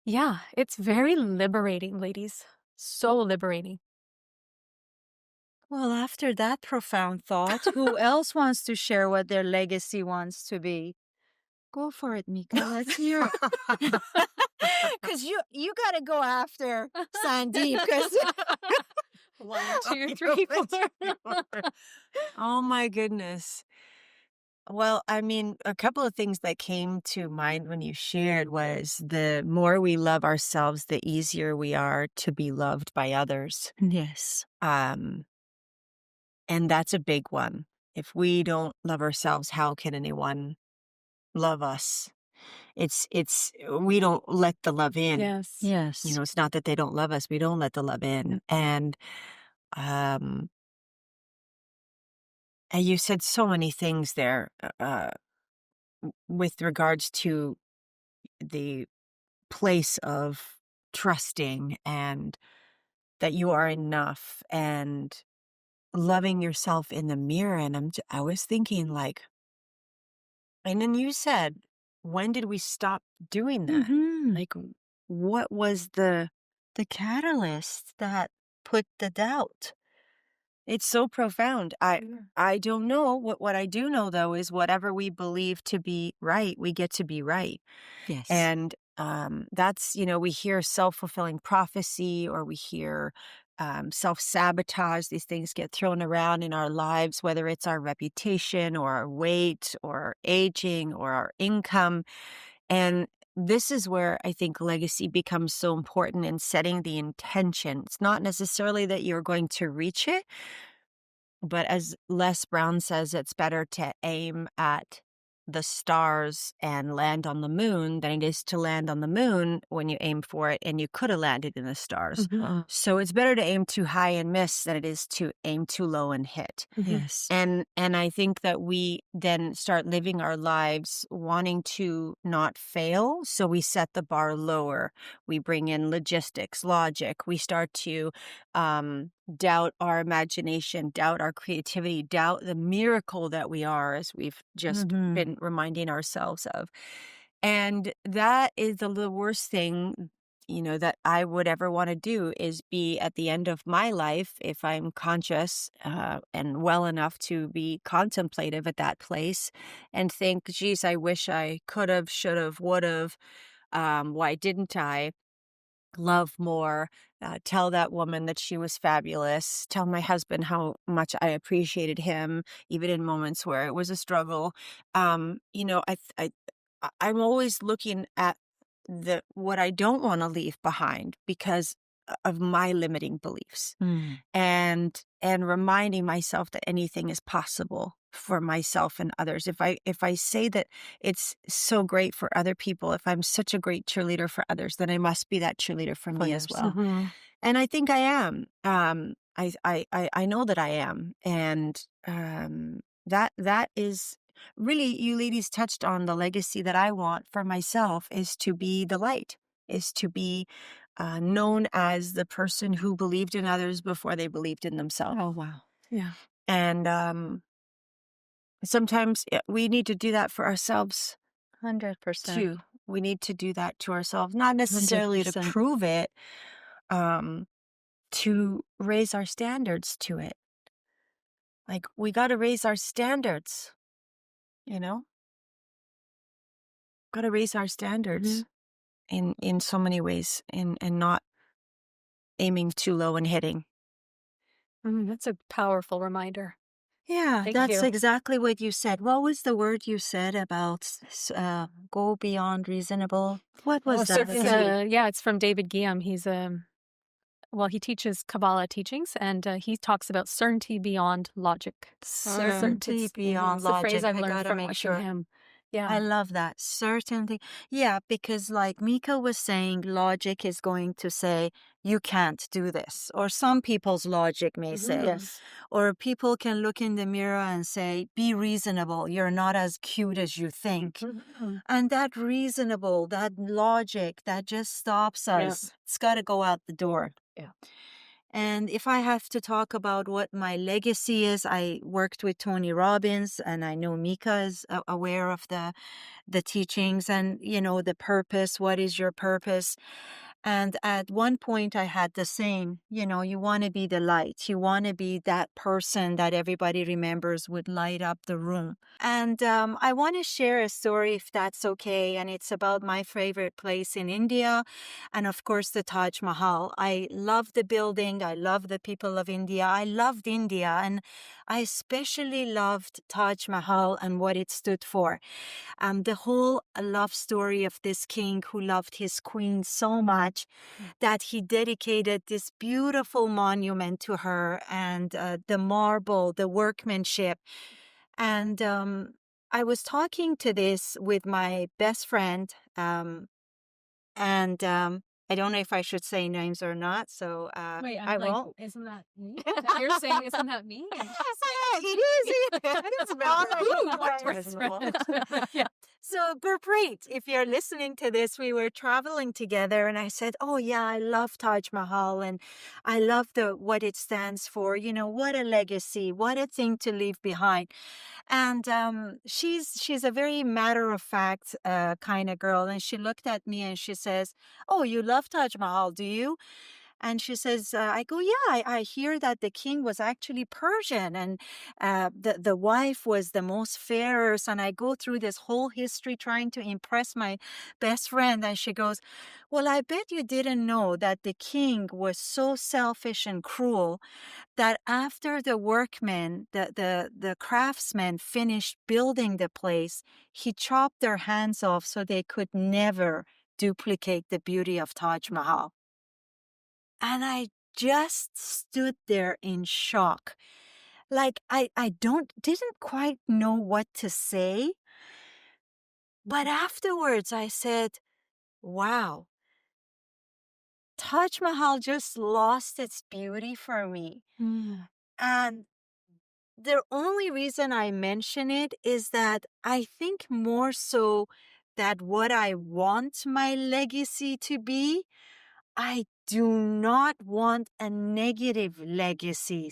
yeah, it's very liberating, ladies. So liberating. Well, after that profound thought, who else wants to share what their legacy wants to be? Go for it, Meeka. Let's hear it. Because you got to go after Sandeep. 'Cause 1, 2, 3, 4. Oh my goodness. Well, I mean, a couple of things that came to mind when you shared was the more we love ourselves, the easier we are to be loved by others. Yes. And that's a big one. If we don't love ourselves, how can anyone love us? We don't let the love in. Yes. Yes. It's not that they don't love us. We don't let the love in. Um, and you said so many things there, with regards to the place of trusting and that you are enough and loving yourself in the mirror. And I was thinking like, and then you said, when did we stop doing that? Mhm. Like, what was the catalyst that put the doubt. It's so profound. I don't know. What I do know though is whatever we believe to be right, we get to be right. Yes. And that's, we hear self-fulfilling prophecy, or we hear self-sabotage. These things get thrown around in our lives, whether it's our reputation or our weight or our aging or our income. And this is where I think legacy becomes so important in setting the intention. It's not necessarily that you're going to reach it, but as Les Brown says, it's better to aim at the stars and land on the moon than it is to land on the moon when you aim for it and you could have landed in the stars. So it's better to aim too high and miss than it is to aim too low and hit. Yes. And I think that we then start living our lives wanting to not fail. So we set the bar lower. We bring in logistics, logic. We start to doubt our imagination, doubt our creativity, doubt the miracle that we are, as we've just been reminding ourselves of. And that is the worst thing, that I would ever want to do, is be at the end of my life, if I'm conscious and well enough to be contemplative at that place, and think, geez, I wish I could have, should have, would have. Why didn't I love more? Tell that woman that she was fabulous. Tell my husband how much I appreciated him, even in moments where it was a struggle. I'm always looking at what I don't want to leave behind because of my limiting beliefs, and reminding myself that anything is possible for myself and others. If I say that it's so great for other people, if I'm such a great cheerleader for others, then I must be that cheerleader for me as well. And I think I am. I know that I am, and that is really, you ladies touched on the legacy that I want for myself, is to be the light, is to be known as the person who believed in others before they believed in themselves. Oh, wow. Yeah. And sometimes we need to do that for ourselves 100%. too. We need to do that to ourselves, not necessarily to 100%. prove it, to raise our standards to it. Like, we got to raise our standards, got to raise our standards in so many ways, and not aiming too low and hitting. That's a powerful reminder. Yeah, Thank that's you. exactly what you said. What was the word you said about go beyond reasonable? What was that? It's from David Guillaume. He's well, he teaches Kabbalah teachings, and he talks about certainty beyond logic. Certainty It's, beyond it's a phrase logic. I've I learned gotta from make watching sure. him. I Yeah. love that. Certainty. Yeah, because like Mika was saying, logic is going to say, you can't do this. Or some people's logic may say. Yes. Or people can look in the mirror and say, be reasonable. You're not as cute as you think. And that reasonable, that logic, that just stops us. It's got to go out the door. Yeah. And if I have to talk about what my legacy is, I worked with Tony Robbins, and I know Mika is aware of the teachings and, you know, the purpose. What is your purpose? And at one point I had the same, you know, you want to be the light. You want to be that person that everybody remembers would light up the room. And I want to share a story, if that's okay. And it's about my favorite place in India. And of course, the Taj Mahal. I love the building. I love the people of India. I loved India. And I especially loved Taj Mahal and what it stood for. The whole love story of this king who loved his queen so much that he dedicated this beautiful monument to her, and the marble, the workmanship. And I was talking to this with my best friend, and I don't know if I should say names or not, so Wait, I won't. Isn't that me? You're saying, isn't that me? It is. It's all Personal. Yeah. So, Gurpreet, if you're listening to this, we were traveling together, and I said, "Oh yeah, I love Taj Mahal, and I love what it stands for. You know, what a legacy, what a thing to leave behind." And she's a very matter of fact kind of girl, and she looked at me and she says, "Oh, you love Taj Mahal, do you?" And she says, I go, yeah, I hear that the king was actually Persian, and the wife was the most fairest. And I go through this whole history trying to impress my best friend. And she goes, well, I bet you didn't know that the king was so selfish and cruel that after the workmen, the craftsmen finished building the place, he chopped their hands off so they could never duplicate the beauty of Taj Mahal. And I just stood there in shock. Like I didn't quite know what to say. But afterwards I said, wow, Taj Mahal just lost its beauty for me. And the only reason I mention it is that I think more so that what I want my legacy to be, I do not want a negative legacy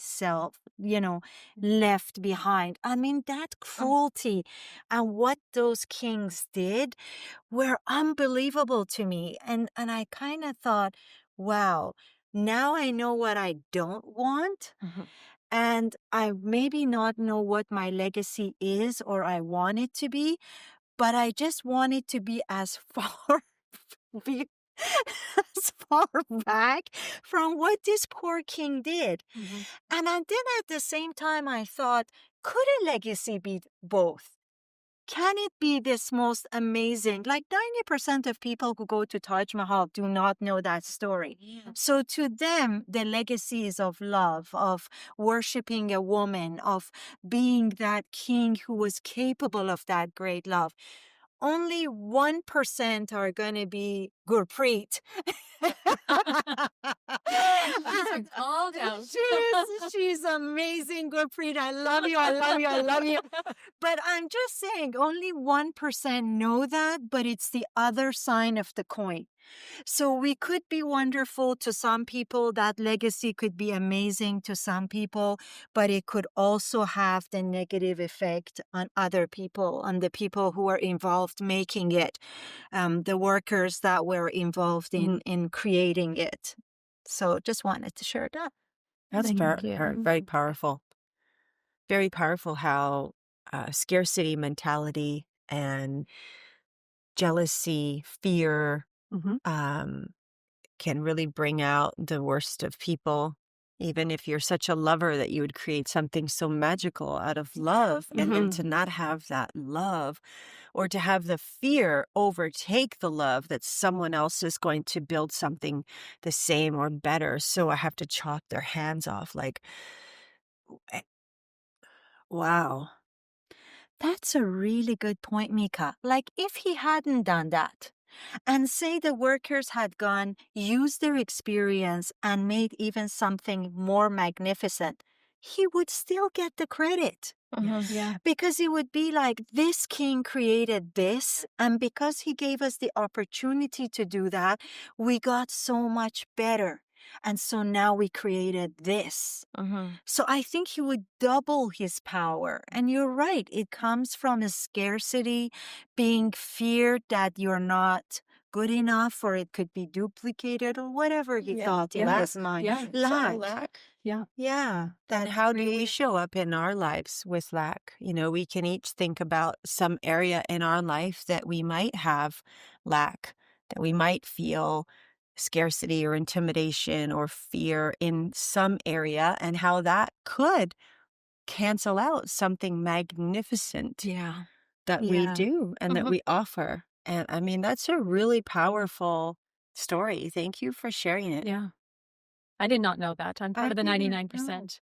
left behind. I mean, that cruelty and what those kings did were unbelievable to me. And I kind of thought, wow, now I know what I don't want. And I maybe not know what my legacy is or I want it to be, but I just want it to be as far be as far back from what this poor king did. And then at the same time, I thought, could a legacy be both? Can it be this most amazing? Like 90% of people who go to Taj Mahal do not know that story. Yeah. So to them, the legacy is of love, of worshiping a woman, of being that king who was capable of that great love. Only 1% are going to be Gurpreet. Calm down. She's amazing, Gurpreet. I love you. I love you. I love you. But I'm just saying, only 1% know that, but it's the other side of the coin. So we could be wonderful to some people. That legacy could be amazing to some people, but it could also have the negative effect on other people, on the people who are involved making it, the workers that were involved in creating it. So just wanted to share that. That's very powerful. Very powerful how scarcity mentality and jealousy, fear, can really bring out the worst of people. Even if you're such a lover that you would create something so magical out of love, and then to not have that love, or to have the fear overtake the love that someone else is going to build something the same or better. So I have to chop their hands off. Like, eh, wow. That's a really good point, Mika. Like, if he hadn't done that, and say the workers had gone, used their experience, and made even something more magnificent, he would still get the credit. Yeah. Because it would be like, this king created this, and because he gave us the opportunity to do that, we got so much better. And so now we created this. So I think he would double his power. And you're right, it comes from a scarcity, being feared that you're not good enough, or it could be duplicated, or whatever he thought in his mind. Yeah. Lack. Yeah. Yeah. And how do we show up in our lives with lack? You know, we can each think about some area in our life that we might have lack, that we might feel scarcity or intimidation or fear in some area, and how that could cancel out something magnificent Yeah. that we Yeah. do and that we offer. And I mean, that's a really powerful story. Thank you for sharing it. Yeah. I did not know that. I'm part of the didn't 99%.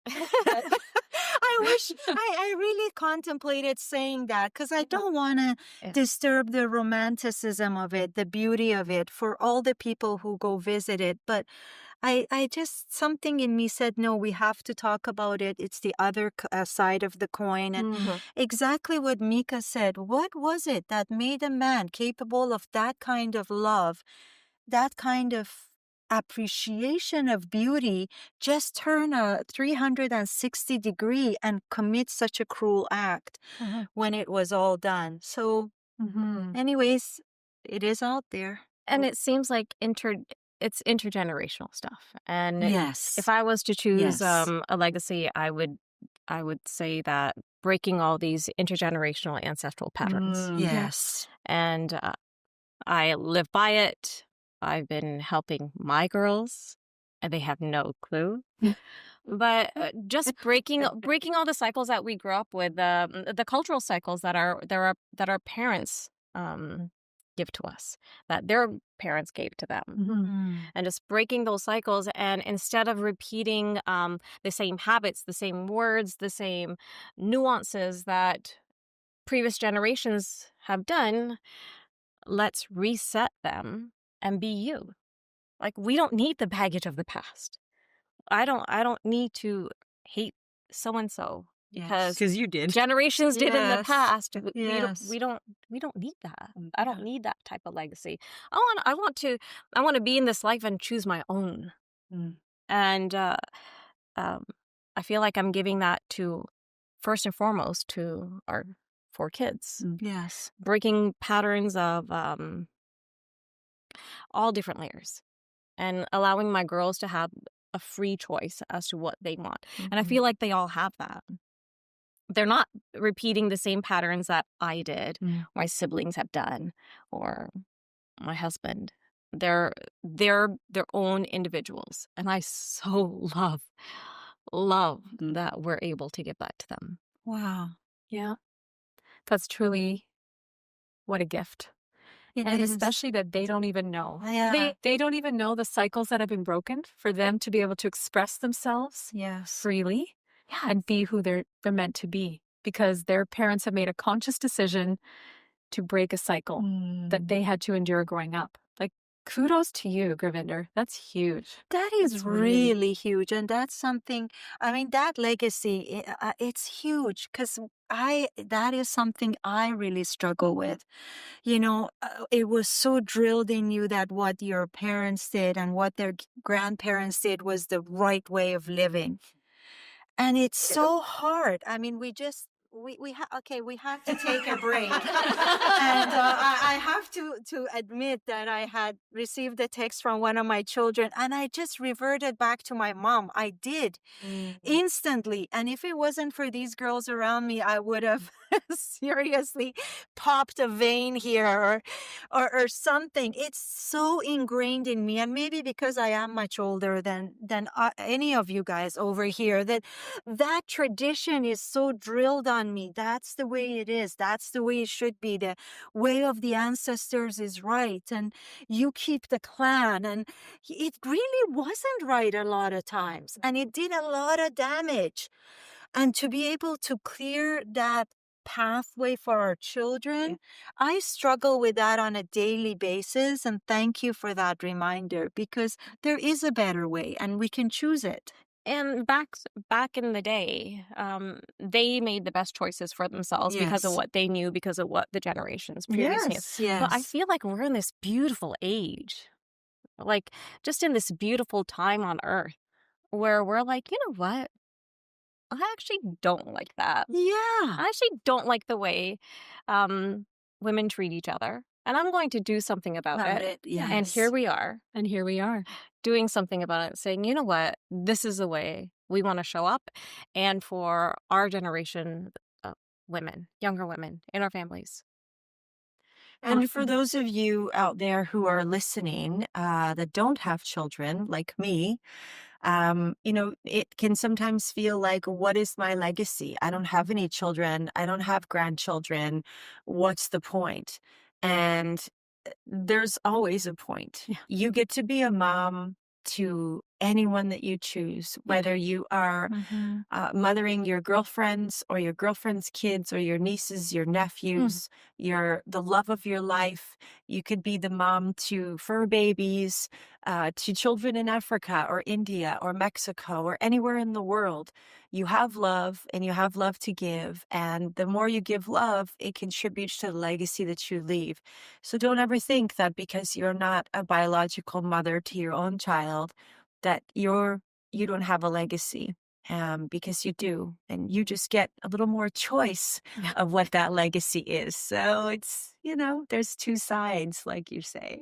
I wish I really contemplated saying that, because I don't want to Yeah. disturb the romanticism of it, the beauty of it for all the people who go visit it. But I just, something in me said, no, we have to talk about it. It's the other side of the coin. And exactly what Mika said. What was it that made a man capable of that kind of love, that kind of appreciation of beauty, just turn a 360 degree and commit such a cruel act when it was all done? So anyways, it is out there. And it seems like it's intergenerational stuff. And Yes. if I was to choose Yes. a legacy, I would say that breaking all these intergenerational ancestral patterns. Yes. And I live by it. I've been helping my girls, and they have no clue. But just breaking all the cycles that we grew up with, the cultural cycles that our parents give to us, that their parents gave to them, and just breaking those cycles. And instead of repeating the same habits, the same words, the same nuances that previous generations have done, let's reset them and be you. Like, we don't need the baggage of the past. I don't need to hate so and so because you did. generations did in the Yes. past. Yes. We don't need that. I don't need that type of legacy. I want to be in this life and choose my own. And I feel like I'm giving that to, first and foremost, to our 4 kids. Yes. Breaking patterns of all different layers, and allowing my girls to have a free choice as to what they want. And I feel like they all have that. They're not repeating the same patterns that I did, my siblings have done, or my husband. They're their own individuals. And I so love that we're able to give that to them. Wow. Yeah. That's truly what a gift. And especially that they don't even know. Yeah. They don't even know the cycles that have been broken for them to be able to express themselves Yes. freely and be who they're meant to be, because their parents have made a conscious decision to break a cycle that they had to endure growing up. Like, kudos to you, Gravinder. That's huge. That is really huge. And that's something, I mean, that legacy, it's huge, because that is something I really struggle with. You know, it was so drilled in you that what your parents did and what their grandparents did was the right way of living. And it's so hard. I mean, we have to take a break. And I have to admit that I had received a text from one of my children, and I just reverted back to my mom. I did instantly. And if it wasn't for these girls around me, I would have seriously popped a vein here or something. It's so ingrained in me, and maybe because I am much older than any of you guys over here, that tradition is so drilled on me. That's the way it is. That's the way it should be. The way of the ancestors is right, and you keep the clan. And it really wasn't right a lot of times, and it did a lot of damage. And to be able to clear that pathway for our children, I struggle with that on a daily basis. And thank you for that reminder, because there is a better way and we can choose it. And back in the day, they made the best choices for themselves because of Yes. what they knew, because of what the generations previous knew. Yes. But I feel like we're in this beautiful age, like just in this beautiful time on Earth, where we're like, you know what? I actually don't like that. Yeah. I actually don't like the way women treat each other, and I'm going to do something about it. Yes. And here we are. And here we are. Doing something about it, saying, you know what, this is the way we want to show up. And for our generation, women, younger women in our families. And for those of you out there who are listening that don't have children, like me, it can sometimes feel like, what is my legacy? I don't have any children. I don't have grandchildren. What's the point? And there's always a point. Yeah. You get to be a mom to anyone that you choose, whether you are mothering your girlfriends or your girlfriend's kids or your nieces, your nephews, the love of your life. You could be the mom to fur babies, to children in Africa or India or Mexico or anywhere in the world. You have love and you have love to give. And the more you give love, it contributes to the legacy that you leave. So don't ever think that because you're not a biological mother to your own child, that you don't have a legacy, because you do, and you just get a little more choice of what that legacy is. So it's, there's two sides, like you say.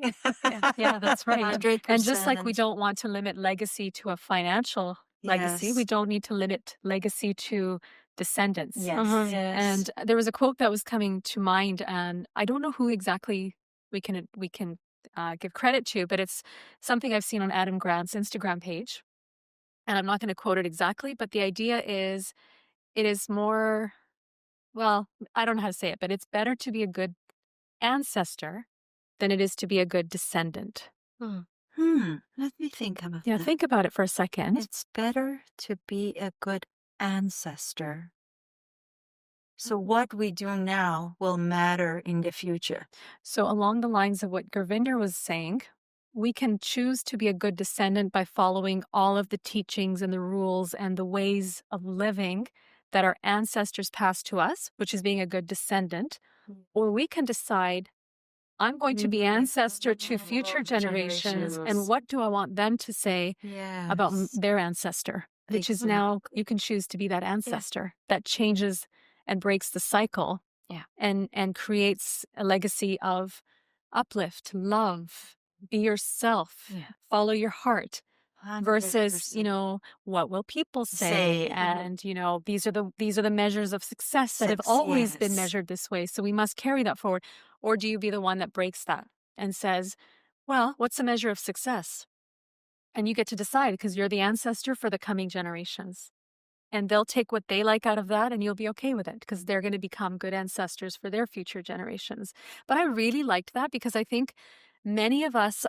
Yeah, that's right. 100%. And just like we don't want to limit legacy to a financial legacy, we Yes. don't need to limit legacy to descendants. Yes. Yes. And there was a quote that was coming to mind, and I don't know who exactly we can give credit to, but it's something I've seen on Adam Grant's Instagram page. And I'm not going to quote it exactly, but the idea is, it is more, well, I don't know how to say it, but it's better to be a good ancestor than it is to be a good descendant. Let me think about Yeah, that. think about it for a second. It's better to be a good ancestor. So what we do now will matter in the future. So along the lines of what Gurvinder was saying, we can choose to be a good descendant by following all of the teachings and the rules and the ways of living that our ancestors passed to us, which is being a good descendant. Or we can decide, I'm going to be ancestor to future generations, and what do I want them to say about their ancestor, which is now, you can choose to be that ancestor that changes and breaks the cycle, and creates a legacy of uplift, love, be yourself, follow your heart, versus 100%. what will people say, and these are the measures of success that have always been measured this way, so we must carry that forward. Or do you be the one that breaks that and says, well, what's the measure of success? And you get to decide, because you're the ancestor for the coming generations. And they'll take what they like out of that, and you'll be okay with it, because they're going to become good ancestors for their future generations. But I really liked that, because I think many of us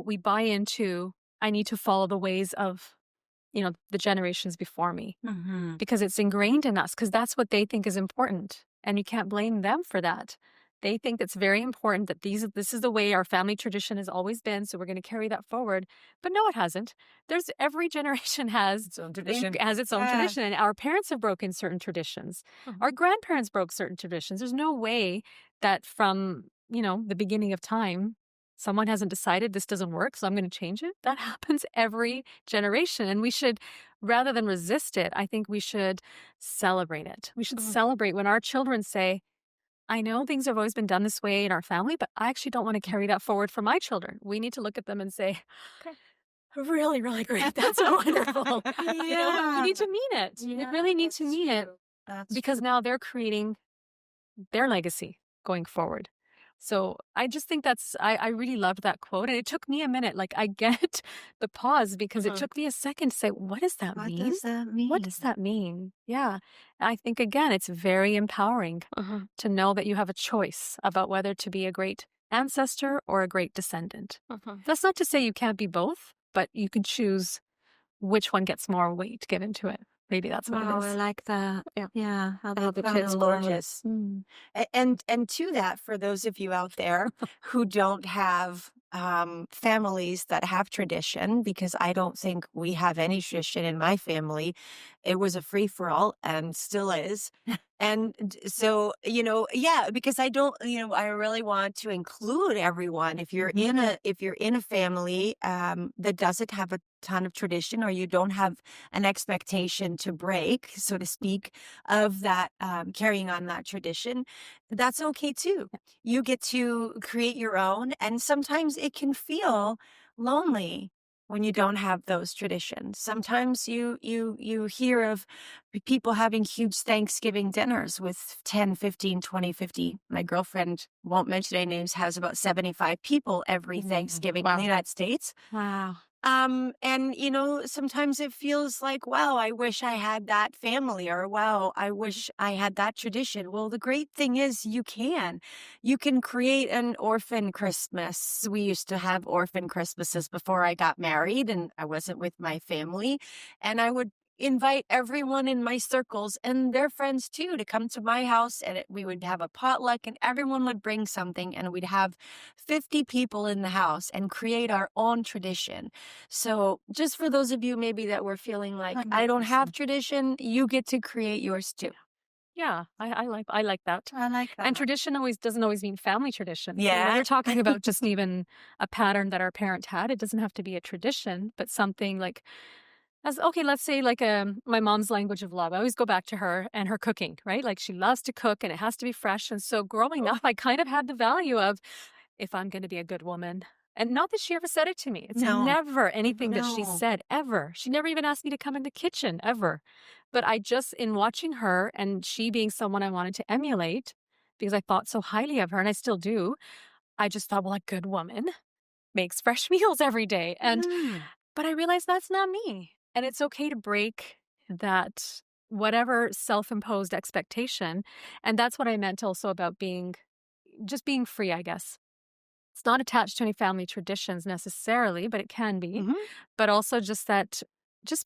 we buy into, I need to follow the ways of, the generations before me, because it's ingrained in us, because that's what they think is important. And you can't blame them for that. They think it's very important that this is the way our family tradition has always been, so we're going to carry that forward. But no, it hasn't. Every generation has its own tradition. And our parents have broken certain traditions. Our grandparents broke certain traditions. There's no way that from, the beginning of time, someone hasn't decided this doesn't work, so I'm going to change it. That happens every generation. And we should, rather than resist it, I think we should celebrate it. We should celebrate when our children say, I know things have always been done this way in our family, but I actually don't want to carry that forward for my children. We need to look at them and say, okay, really, really great. That's wonderful. We need to mean it. We really need to mean it because now they're creating their legacy going forward. So I just think I really loved that quote. And it took me a minute. Like, I get the pause because it took me a second to say, what does that mean? What does that mean? What does that mean? Yeah. I think, again, it's very empowering to know that you have a choice about whether to be a great ancestor or a great descendant. That's not to say you can't be both, but you can choose which one gets more weight given to it. Maybe that's what it is. I like that. Yeah. How the That kids is learn. gorgeous. And to that, for those of you out there who don't have families that have tradition, because I don't think we have any tradition in my family. It was a free for all and still is. And so, because I don't, I really want to include everyone. If you're in a family that doesn't have a ton of tradition, or you don't have an expectation to break, so to speak, of that, carrying on that tradition, that's okay too. You get to create your own, and sometimes it can feel lonely when you don't have those traditions. Sometimes you hear of people having huge Thanksgiving dinners with 10, 15, 20, 50. My girlfriend, won't mention any names, has about 75 people every Thanksgiving in the United States. Wow. And sometimes it feels like, wow, I wish I had that family, or wow, I wish I had that tradition. Well, the great thing is you can create an orphan Christmas. We used to have orphan Christmases before I got married and I wasn't with my family, and I would invite everyone in my circles and their friends too to come to my house, and we would have a potluck and everyone would bring something, and we'd have 50 people in the house and create our own tradition. So just for those of you maybe that were feeling like, I don't have tradition, you get to create yours too. Yeah, I like that. I like that. And tradition doesn't always mean family tradition. Yeah. When you're talking about just even a pattern that our parent had, it doesn't have to be a tradition, but something like, let's say like my mom's language of love. I always go back to her and her cooking, right? Like, she loves to cook and it has to be fresh. And so growing up, I kind of had the value of, if I'm going to be a good woman. And not that she ever said it to me. It's never anything that she said, ever. She never even asked me to come in the kitchen, ever. But I just, in watching her and she being someone I wanted to emulate, because I thought so highly of her, and I still do, I just thought, well, a good woman makes fresh meals every day. But I realized that's not me. And it's okay to break that whatever self-imposed expectation. And that's what I meant also about being free, I guess. It's not attached to any family traditions necessarily, but it can be. But also just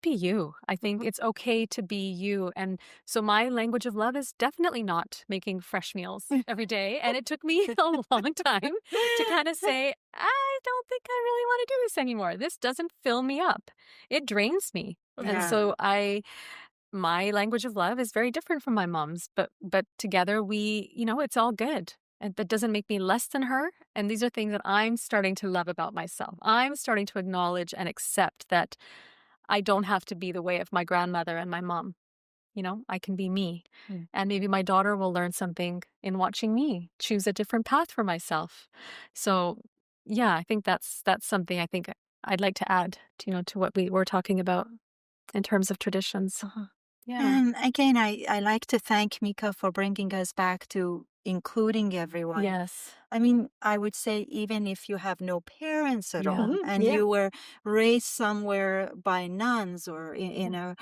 be you. I think it's okay to be you. And so my language of love is definitely not making fresh meals every day. And it took me a long time to kind of say, I don't think I really want to do this anymore. This doesn't fill me up. It drains me. And so my language of love is very different from my mom's, but together we, it's all good. And that doesn't make me less than her. And these are things that I'm starting to love about myself. I'm starting to acknowledge and accept that I don't have to be the way of my grandmother and my mom. I can be me. And maybe my daughter will learn something in watching me choose a different path for myself. So yeah, I think that's something I think I'd like to add to what we were talking about in terms of traditions. Yeah. And again, I like to thank Meeka for bringing us back to including everyone. Yes. I mean, I would say even if you have no parents at all, and Yeah. you were raised somewhere by nuns or in a,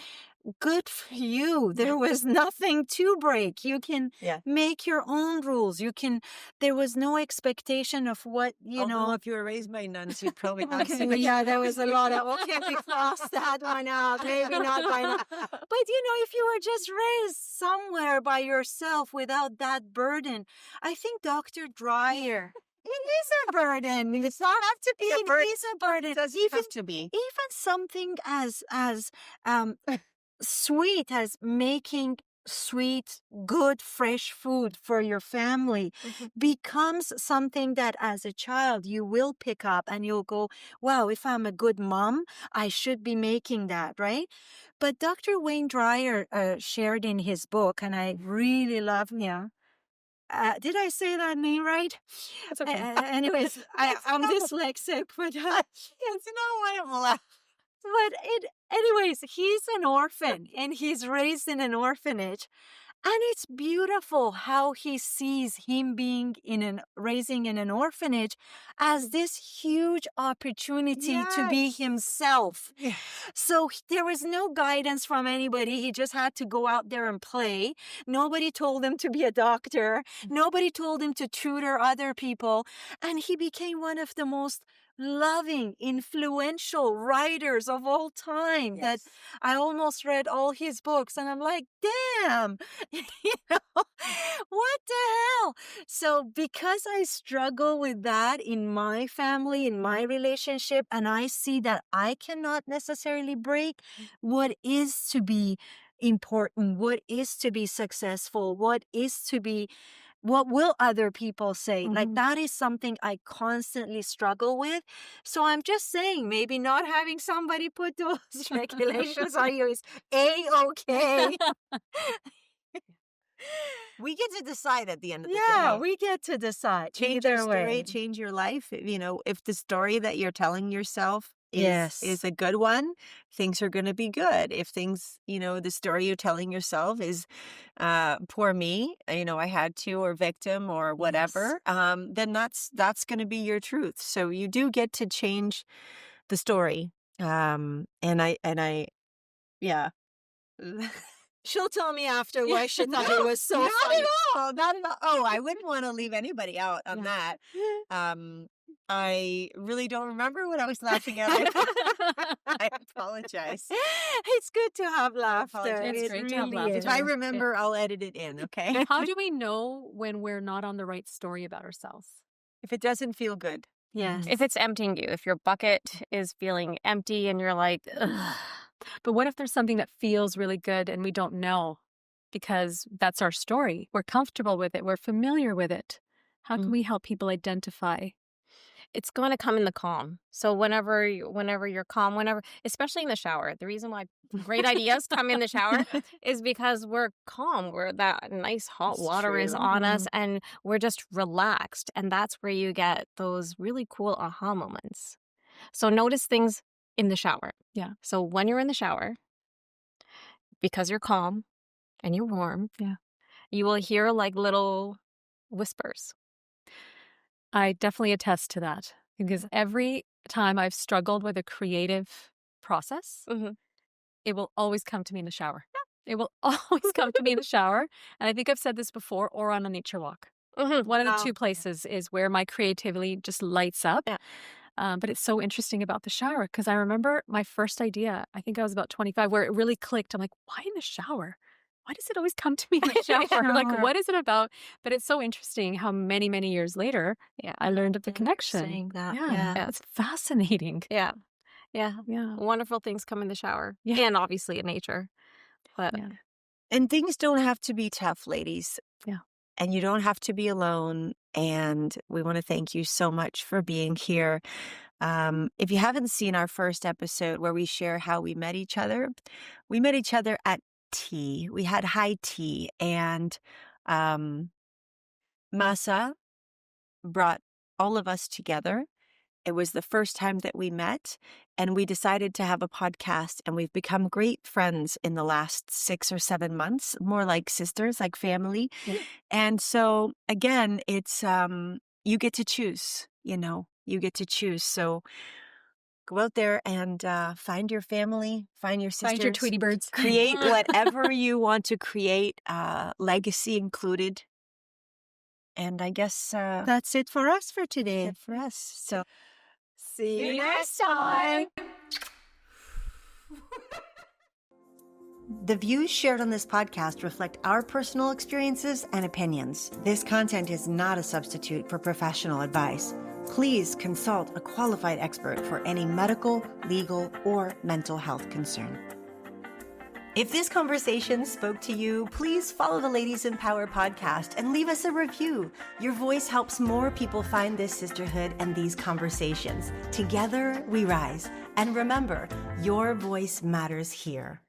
good for you. There was nothing to break. You can make your own rules. There was no expectation of what, if you were raised by nuns, you'd probably not Okay, say yeah, there was a lot of, okay, we crossed that one out. Maybe not by now. But, if you were just raised somewhere by yourself without that burden, I think Dr. Dreyer, it is a burden. It's not have to be a burden. It is a burden. It doesn't have to be. Even something as sweet as making sweet, good, fresh food for your family becomes something that as a child you will pick up and you'll go, wow, if I'm a good mom, I should be making that, right? But Dr. Wayne Dyer shared in his book, and I really love him. Did I say that name right? That's okay. Anyways, I'm dyslexic, but It's no way I'm allowed. anyways, he's an orphan and he's raised in an orphanage. And it's beautiful how he sees him being raising in an orphanage as this huge opportunity to be himself. Yes. So there was no guidance from anybody. He just had to go out there and play. Nobody told him to be a doctor. Nobody told him to tutor other people. And he became one of the most loving, influential writers of all time. That I almost read all his books and I'm like, damn, what the hell? So because I struggle with that in my family, in my relationship, and I see that I cannot necessarily break what is to be important, what is to be successful, what will other people say? Like that is something I constantly struggle with. So I'm just saying, maybe not having somebody put those regulations on you is A-okay. We get to decide at the end of the day. Yeah, we get to decide. Change Either your story, way. change your life. If the story that you're telling yourself Yes. is a good one, things are going to be good. If things, the story you're telling yourself is poor me, I had to, or victim or whatever, then that's going to be your truth. So you do get to change the story. And I, yeah. She'll tell me after why she thought it was so Not funny. at all. Not at all. Oh, I wouldn't want to leave anybody out on that. I really don't remember what I was laughing at. I apologize. It's good to have laughter. apologize. It's great to have laughter. If I remember, I'll edit it in, okay? How do we know when we're not on the right story about ourselves? If it doesn't feel good. Yes. If it's emptying you, if your bucket is feeling empty and you're like, ugh. But what if there's something that feels really good and we don't know because that's our story? We're comfortable with it. We're familiar with it. How can we help people identify? It's going to come in the calm. So whenever you're calm, especially in the shower, the reason why great ideas come in the shower is because we're calm. That nice hot It's water is true. on us and we're just relaxed. And that's where you get those really cool aha moments. So notice things in the shower. Yeah. So when you're in the shower, because you're calm and you're warm, you will hear like little whispers. I definitely attest to that because every time I've struggled with a creative process, it will always come to me in the shower. It will always come to me in the shower. And I think I've said this before, or on a nature walk. One of the two places is where my creativity just lights up. Yeah. But it's so interesting about the shower because I remember my first idea, I think I was about 25, where it really clicked. I'm like, why in the shower? Why does it always come to me in the shower? Like, what is it about? But it's so interesting how many, many years later, I learned of the connection. Saying that. Yeah. It's fascinating. Yeah. Yeah. Wonderful things come in the shower. Yeah. And obviously in nature. But And things don't have to be tough, ladies. Yeah. And you don't have to be alone. And we want to thank you so much for being here. If you haven't seen our first episode where we share how we met each other at tea. We had high tea, and Masa brought all of us together. It was the first time that we met, and we decided to have a podcast, and we've become great friends in the last 6 or 7 months, more like sisters, like family. And so again, it's you get to choose, you get to choose. So go out there and find your family, find your sisters. Find your Tweety birds. Create whatever you want to create, legacy included. And I guess That's it for us for today. that's it for us. So See you next time. The views shared on this podcast reflect our personal experiences and opinions. This content is not a substitute for professional advice. Please consult a qualified expert for any medical, legal, or mental health concern. If this conversation spoke to you, please follow the Ladies in Power podcast and leave us a review. Your voice helps more people find this sisterhood and these conversations. Together we rise. And remember, your voice matters here.